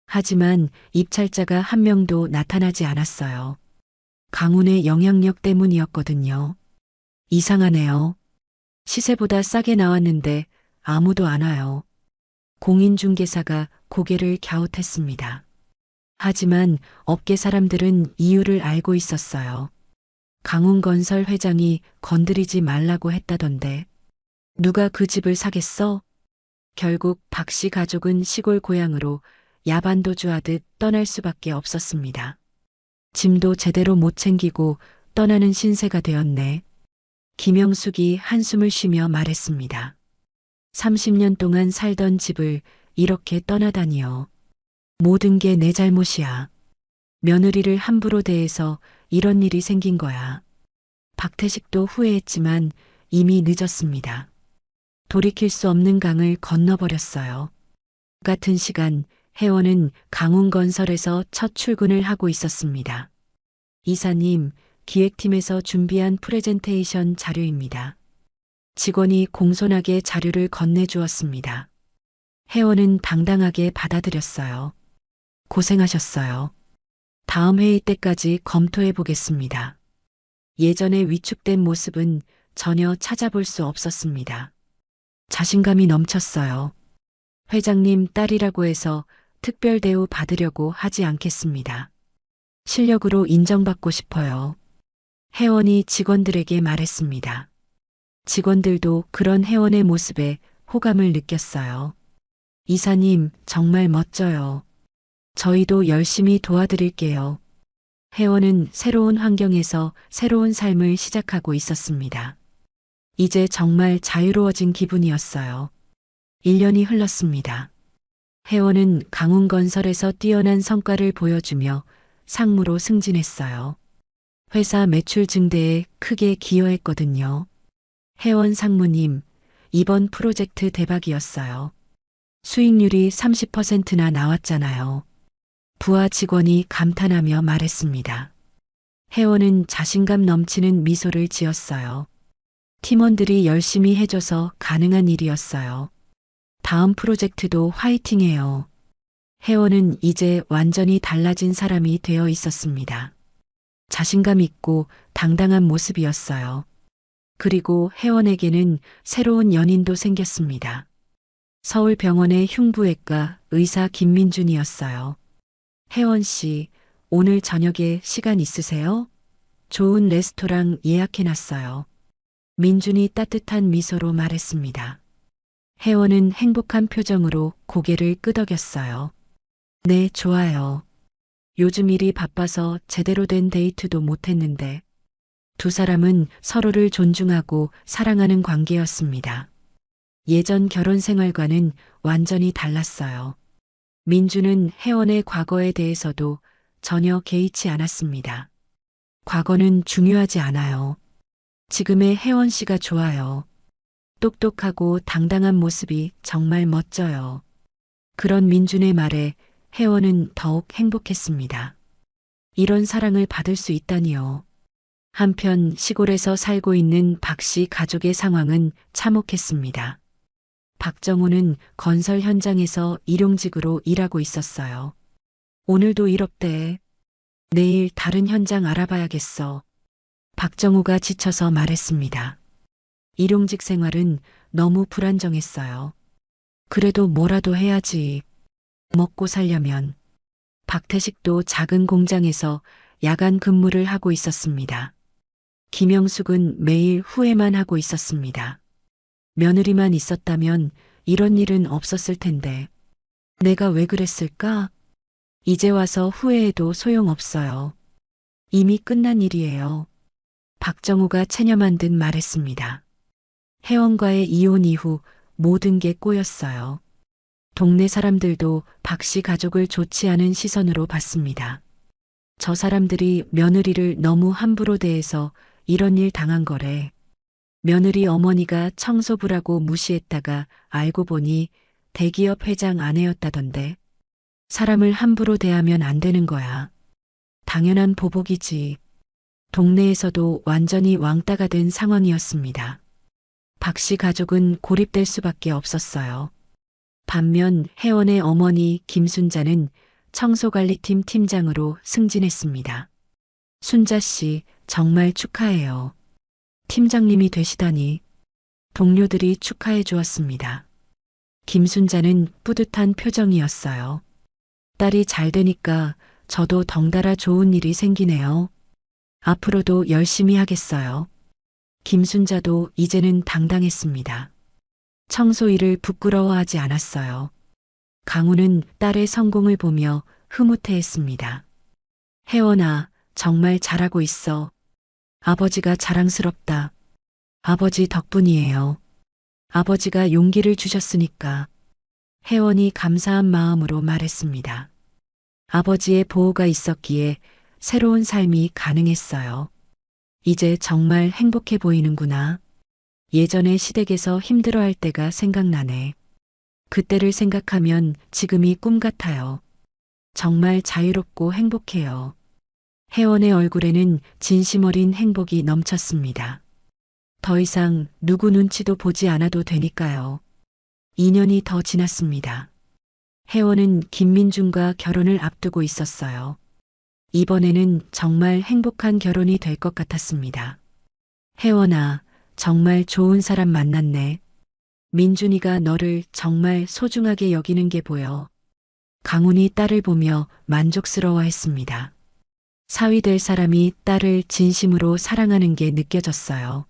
하지만 입찰자가 한 명도 나타나지 않았어요. 강훈의 영향력 때문이었거든요. 이상하네요. 시세보다 싸게 나왔는데 아무도 안 와요. 공인중개사가 고개를 갸웃했습니다. 하지만 업계 사람들은 이유를 알고 있었어요. 강훈건설 회장이 건드리지 말라고 했다던데. 누가 그 집을 사겠어? 결국 박 씨 가족은 시골 고향으로 야반도주하듯 떠날 수밖에 없었습니다. 짐도 제대로 못 챙기고 떠나는 신세가 되었네. 김영숙이 한숨을 쉬며 말했습니다. 30년 동안 살던 집을 이렇게 떠나다니요. 모든 게 내 잘못이야. 며느리를 함부로 대해서 이런 일이 생긴 거야. 박태식도 후회했지만 이미 늦었습니다. 돌이킬 수 없는 강을 건너버렸어요. 같은 시간 혜원은 강훈건설에서 첫 출근을 하고 있었습니다. 이사님, 기획팀에서 준비한 프레젠테이션 자료입니다. 직원이 공손하게 자료를 건네주었습니다. 혜원은 당당하게 받아들였어요. 고생하셨어요. 다음 회의 때까지 검토해 보겠습니다. 예전의 위축된 모습은 전혀 찾아볼 수 없었습니다. 자신감이 넘쳤어요. 회장님 딸이라고 해서 특별 대우 받으려고 하지 않겠습니다. 실력으로 인정받고 싶어요. 혜원이 직원들에게 말했습니다. 직원들도 그런 혜원의 모습에 호감을 느꼈어요. 이사님, 정말 멋져요. 저희도 열심히 도와드릴게요. 혜원은 새로운 환경에서 새로운 삶을 시작하고 있었습니다. 이제 정말 자유로워진 기분이었어요. 1년이 흘렀습니다. 혜원은 강훈건설에서 뛰어난 성과를 보여주며 상무로 승진했어요. 회사 매출 증대에 크게 기여했거든요. 혜원 상무님, 이번 프로젝트 대박이었어요. 수익률이 30%나 나왔잖아요. 부하 직원이 감탄하며 말했습니다. 혜원은 자신감 넘치는 미소를 지었어요. 팀원들이 열심히 해줘서 가능한 일이었어요. 다음 프로젝트도 화이팅해요. 혜원은 이제 완전히 달라진 사람이 되어 있었습니다. 자신감 있고 당당한 모습이었어요. 그리고 혜원에게는 새로운 연인도 생겼습니다. 서울병원의 흉부외과 의사 김민준이었어요. 혜원 씨, 오늘 저녁에 시간 있으세요? 좋은 레스토랑 예약해놨어요. 민준이 따뜻한 미소로 말했습니다. 혜원은 행복한 표정으로 고개를 끄덕였어요. 네, 좋아요. 요즘 일이 바빠서 제대로 된 데이트도 못했는데 두 사람은 서로를 존중하고 사랑하는 관계였습니다. 예전 결혼 생활과는 완전히 달랐어요. 민주는 혜원의 과거에 대해서도 전혀 개의치 않았습니다. 과거는 중요하지 않아요. 지금의 혜원 씨가 좋아요. 똑똑하고 당당한 모습이 정말 멋져요. 그런 민준의 말에 혜원은 더욱 행복했습니다. 이런 사랑을 받을 수 있다니요. 한편 시골에서 살고 있는 박 씨 가족의 상황은 참혹했습니다. 박정우는 건설 현장에서 일용직으로 일하고 있었어요. 오늘도 일 없대. 내일 다른 현장 알아봐야겠어. 박정우가 지쳐서 말했습니다. 일용직 생활은 너무 불안정했어요. 그래도 뭐라도 해야지. 먹고 살려면. 박태식도 작은 공장에서 야간 근무를 하고 있었습니다. 김영숙은 매일 후회만 하고 있었습니다. 며느리만 있었다면 이런 일은 없었을 텐데. 내가 왜 그랬을까? 이제 와서 후회해도 소용없어요. 이미 끝난 일이에요. 박정우가 체념한 듯 말했습니다. 혜원과의 이혼 이후 모든 게 꼬였어요. 동네 사람들도 박 씨 가족을 좋지 않은 시선으로 봤습니다. 저 사람들이 며느리를 너무 함부로 대해서 이런 일 당한 거래. 며느리 어머니가 청소부라고 무시했다가 알고 보니 대기업 회장 아내였다던데. 사람을 함부로 대하면 안 되는 거야. 당연한 보복이지. 동네에서도 완전히 왕따가 된 상황이었습니다. 박 씨 가족은 고립될 수밖에 없었어요. 반면 혜원의 어머니 김순자는 청소관리팀 팀장으로 승진했습니다. 순자 씨, 정말 축하해요. 팀장님이 되시다니. 동료들이 축하해 주었습니다. 김순자는 뿌듯한 표정이었어요. 딸이 잘 되니까 저도 덩달아 좋은 일이 생기네요. 앞으로도 열심히 하겠어요. 김순자도 이제는 당당했습니다. 청소 일을 부끄러워하지 않았어요. 강우는 딸의 성공을 보며 흐뭇해했습니다. 혜원아, 정말 잘하고 있어. 아버지가 자랑스럽다. 아버지 덕분이에요. 아버지가 용기를 주셨으니까. 혜원이 감사한 마음으로 말했습니다. 아버지의 보호가 있었기에 새로운 삶이 가능했어요. 이제 정말 행복해 보이는구나. 예전의 시댁에서 힘들어할 때가 생각나네. 그때를 생각하면 지금이 꿈 같아요. 정말 자유롭고 행복해요. 혜원의 얼굴에는 진심 어린 행복이 넘쳤습니다. 더 이상 누구 눈치도 보지 않아도 되니까요. 2년이 더 지났습니다. 혜원은 김민준과 결혼을 앞두고 있었어요. 이번에는 정말 행복한 결혼이 될 것 같았습니다. 혜원아, 정말 좋은 사람 만났네. 민준이가 너를 정말 소중하게 여기는 게 보여. 강훈이 딸을 보며 만족스러워했습니다. 사위 될 사람이 딸을 진심으로 사랑하는 게 느껴졌어요.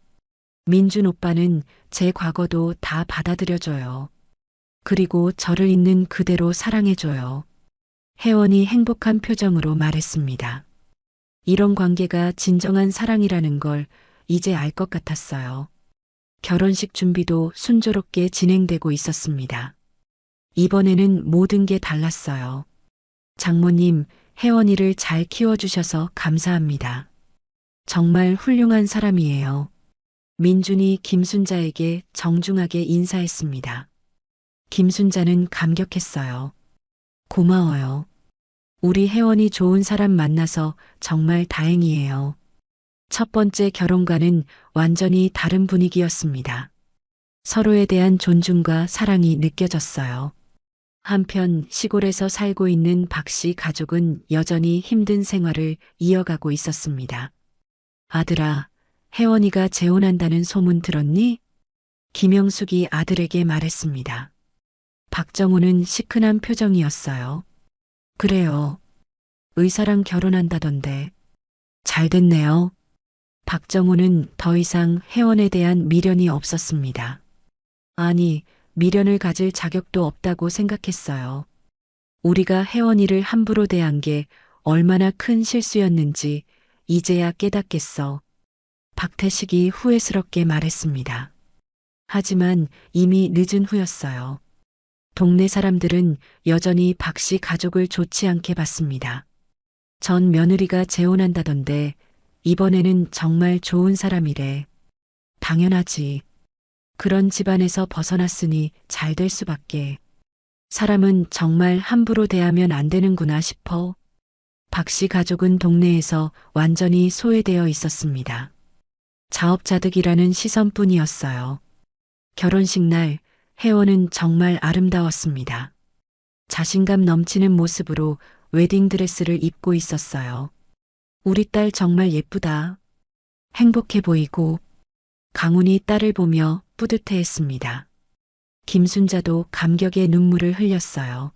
민준 오빠는 제 과거도 다 받아들여줘요. 그리고 저를 있는 그대로 사랑해줘요. 혜원이 행복한 표정으로 말했습니다. 이런 관계가 진정한 사랑이라는 걸 이제 알 것 같았어요. 결혼식 준비도 순조롭게 진행되고 있었습니다. 이번에는 모든 게 달랐어요. 장모님, 혜원이를 잘 키워주셔서 감사합니다. 정말 훌륭한 사람이에요. 민준이 김순자에게 정중하게 인사했습니다. 김순자는 감격했어요. 고마워요. 우리 혜원이 좋은 사람 만나서 정말 다행이에요. 첫 번째 결혼과는 완전히 다른 분위기였습니다. 서로에 대한 존중과 사랑이 느껴졌어요. 한편 시골에서 살고 있는 박 씨 가족은 여전히 힘든 생활을 이어가고 있었습니다. 아들아, 혜원이가 재혼한다는 소문 들었니? 김영숙이 아들에게 말했습니다. 박정우는 시큰한 표정이었어요. 그래요. 의사랑 결혼한다던데. 잘 됐네요. 박정우는 더 이상 혜원에 대한 미련이 없었습니다. 아니, 미련을 가질 자격도 없다고 생각했어요. 우리가 혜원이를 함부로 대한 게 얼마나 큰 실수였는지 이제야 깨닫겠어. 박태식이 후회스럽게 말했습니다. 하지만 이미 늦은 후였어요. 동네 사람들은 여전히 박 씨 가족을 좋지 않게 봤습니다. 전 며느리가 재혼한다던데 이번에는 정말 좋은 사람이래. 당연하지. 그런 집안에서 벗어났으니 잘 될 수밖에. 사람은 정말 함부로 대하면 안 되는구나 싶어. 박 씨 가족은 동네에서 완전히 소외되어 있었습니다. 자업자득이라는 시선뿐이었어요. 결혼식 날 혜원은 정말 아름다웠습니다. 자신감 넘치는 모습으로 웨딩드레스를 입고 있었어요. 우리 딸 정말 예쁘다. 행복해 보이고 강훈이 딸을 보며 뿌듯해했습니다. 김순자도 감격의 눈물을 흘렸어요.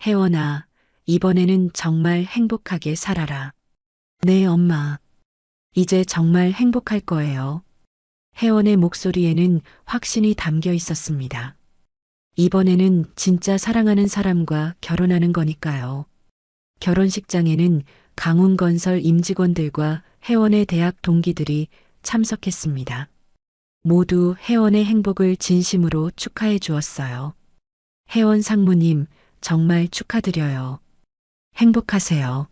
혜원아, 이번에는 정말 행복하게 살아라. 네, 엄마. 이제 정말 행복할 거예요. 혜원의 목소리에는 확신이 담겨 있었습니다. 이번에는 진짜 사랑하는 사람과 결혼하는 거니까요. 결혼식장에는 강훈건설 임직원들과 혜원의 대학 동기들이 참석했습니다. 모두 혜원의 행복을 진심으로 축하해 주었어요. 혜원 상무님, 정말 축하드려요. 행복하세요.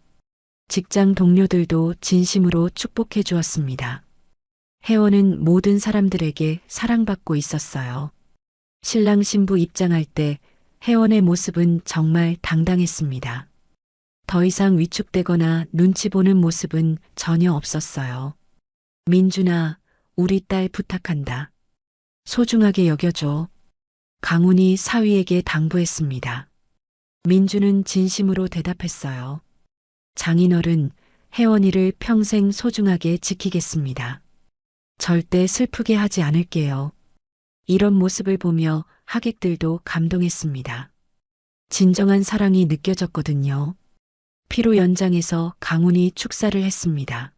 직장 동료들도 진심으로 축복해 주었습니다. 혜원은 모든 사람들에게 사랑받고 있었어요. 신랑 신부 입장할 때 혜원의 모습은 정말 당당했습니다. 더 이상 위축되거나 눈치 보는 모습은 전혀 없었어요. 민준아, 우리 딸 부탁한다. 소중하게 여겨줘. 강훈이 사위에게 당부했습니다. 민준은 진심으로 대답했어요. 장인어른, 혜원이를 평생 소중하게 지키겠습니다. 절대 슬프게 하지 않을게요. 이런 모습을 보며 하객들도 감동했습니다. 진정한 사랑이 느껴졌거든요. 피로 연장에서 강훈이 축사를 했습니다.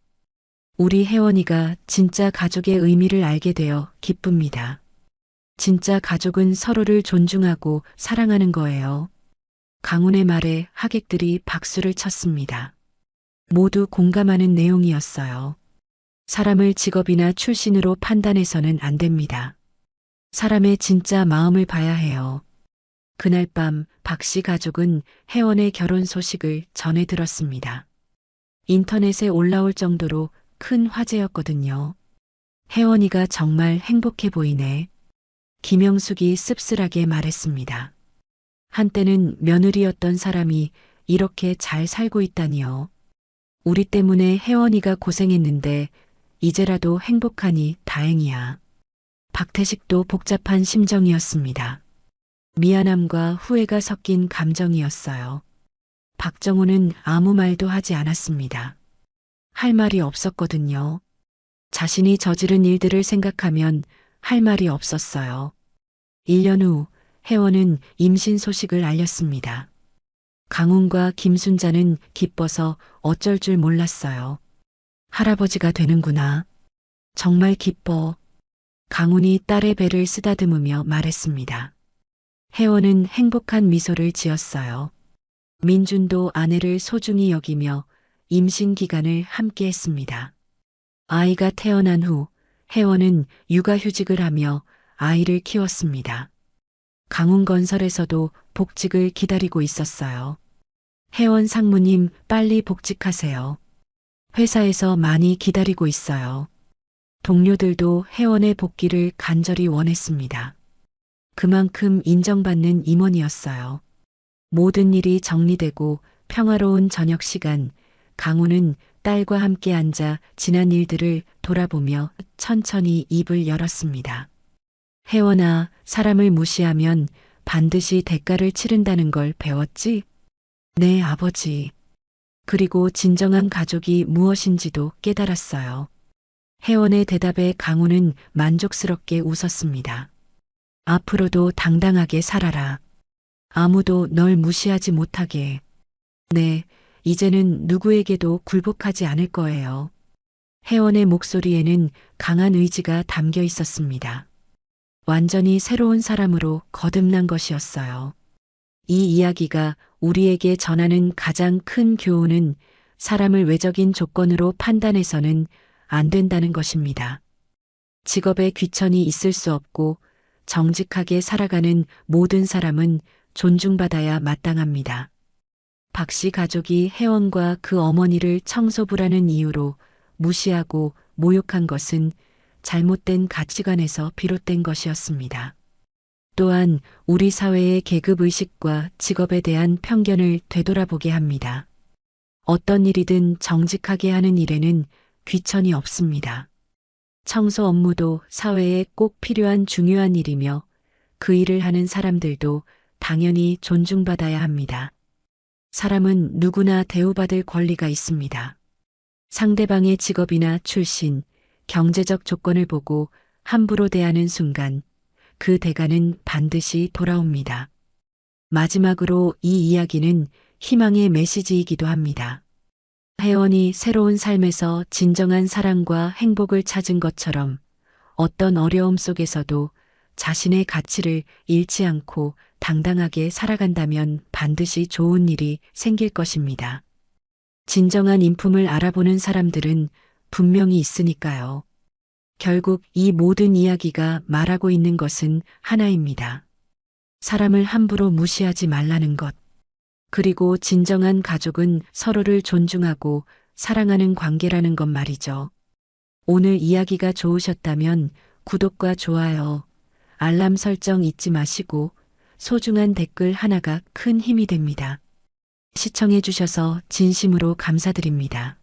우리 혜원이가 진짜 가족의 의미를 알게 되어 기쁩니다. 진짜 가족은 서로를 존중하고 사랑하는 거예요. 강훈의 말에 하객들이 박수를 쳤습니다. 모두 공감하는 내용이었어요. 사람을 직업이나 출신으로 판단해서는 안 됩니다. 사람의 진짜 마음을 봐야 해요. 그날 밤 박 씨 가족은 혜원의 결혼 소식을 전해 들었습니다. 인터넷에 올라올 정도로 큰 화제였거든요. 혜원이가 정말 행복해 보이네. 김영숙이 씁쓸하게 말했습니다. 한때는 며느리였던 사람이 이렇게 잘 살고 있다니요. 우리 때문에 혜원이가 고생했는데 이제라도 행복하니 다행이야. 박태식도 복잡한 심정이었습니다. 미안함과 후회가 섞인 감정이었어요. 박정우는 아무 말도 하지 않았습니다. 할 말이 없었거든요. 자신이 저지른 일들을 생각하면 할 말이 없었어요. 1년 후 혜원은 임신 소식을 알렸습니다. 강훈과 김순자는 기뻐서 어쩔 줄 몰랐어요. 할아버지가 되는구나. 정말 기뻐. 강훈이 딸의 배를 쓰다듬으며 말했습니다. 혜원은 행복한 미소를 지었어요. 민준도 아내를 소중히 여기며 임신 기간을 함께 했습니다. 아이가 태어난 후 혜원은 육아휴직을 하며 아이를 키웠습니다. 강훈건설에서도 복직을 기다리고 있었어요. 혜원 상무님 빨리 복직하세요. 회사에서 많이 기다리고 있어요. 동료들도 혜원의 복귀를 간절히 원했습니다. 그만큼 인정받는 임원이었어요. 모든 일이 정리되고 평화로운 저녁 시간, 강훈은 딸과 함께 앉아 지난 일들을 돌아보며 천천히 입을 열었습니다. 혜원아, 사람을 무시하면 반드시 대가를 치른다는 걸 배웠지? 네, 아버지. 그리고 진정한 가족이 무엇인지도 깨달았어요. 혜원의 대답에 강훈은 만족스럽게 웃었습니다. 앞으로도 당당하게 살아라. 아무도 널 무시하지 못하게. 네, 이제는 누구에게도 굴복하지 않을 거예요. 혜원의 목소리에는 강한 의지가 담겨 있었습니다. 완전히 새로운 사람으로 거듭난 것이었어요. 이 이야기가 우리에게 전하는 가장 큰 교훈은 사람을 외적인 조건으로 판단해서는 안 된다는 것입니다. 직업에 귀천이 있을 수 없고 정직하게 살아가는 모든 사람은 존중받아야 마땅합니다. 박 씨 가족이 혜원과 그 어머니를 청소부라는 이유로 무시하고 모욕한 것은 잘못된 가치관에서 비롯된 것이었습니다. 또한 우리 사회의 계급의식과 직업에 대한 편견을 되돌아보게 합니다. 어떤 일이든 정직하게 하는 일에는 귀천이 없습니다. 청소 업무도 사회에 꼭 필요한 중요한 일이며 그 일을 하는 사람들도 당연히 존중받아야 합니다. 사람은 누구나 대우받을 권리가 있습니다. 상대방의 직업이나 출신, 경제적 조건을 보고 함부로 대하는 순간 그 대가는 반드시 돌아옵니다. 마지막으로 이 이야기는 희망의 메시지이기도 합니다. 혜원이 새로운 삶에서 진정한 사랑과 행복을 찾은 것처럼 어떤 어려움 속에서도 자신의 가치를 잃지 않고 당당하게 살아간다면 반드시 좋은 일이 생길 것입니다. 진정한 인품을 알아보는 사람들은 분명히 있으니까요. 결국 이 모든 이야기가 말하고 있는 것은 하나입니다. 사람을 함부로 무시하지 말라는 것. 그리고 진정한 가족은 서로를 존중하고 사랑하는 관계라는 것 말이죠. 오늘 이야기가 좋으셨다면 구독과 좋아요, 알람 설정 잊지 마시고 소중한 댓글 하나가 큰 힘이 됩니다. 시청해 주셔서 진심으로 감사드립니다.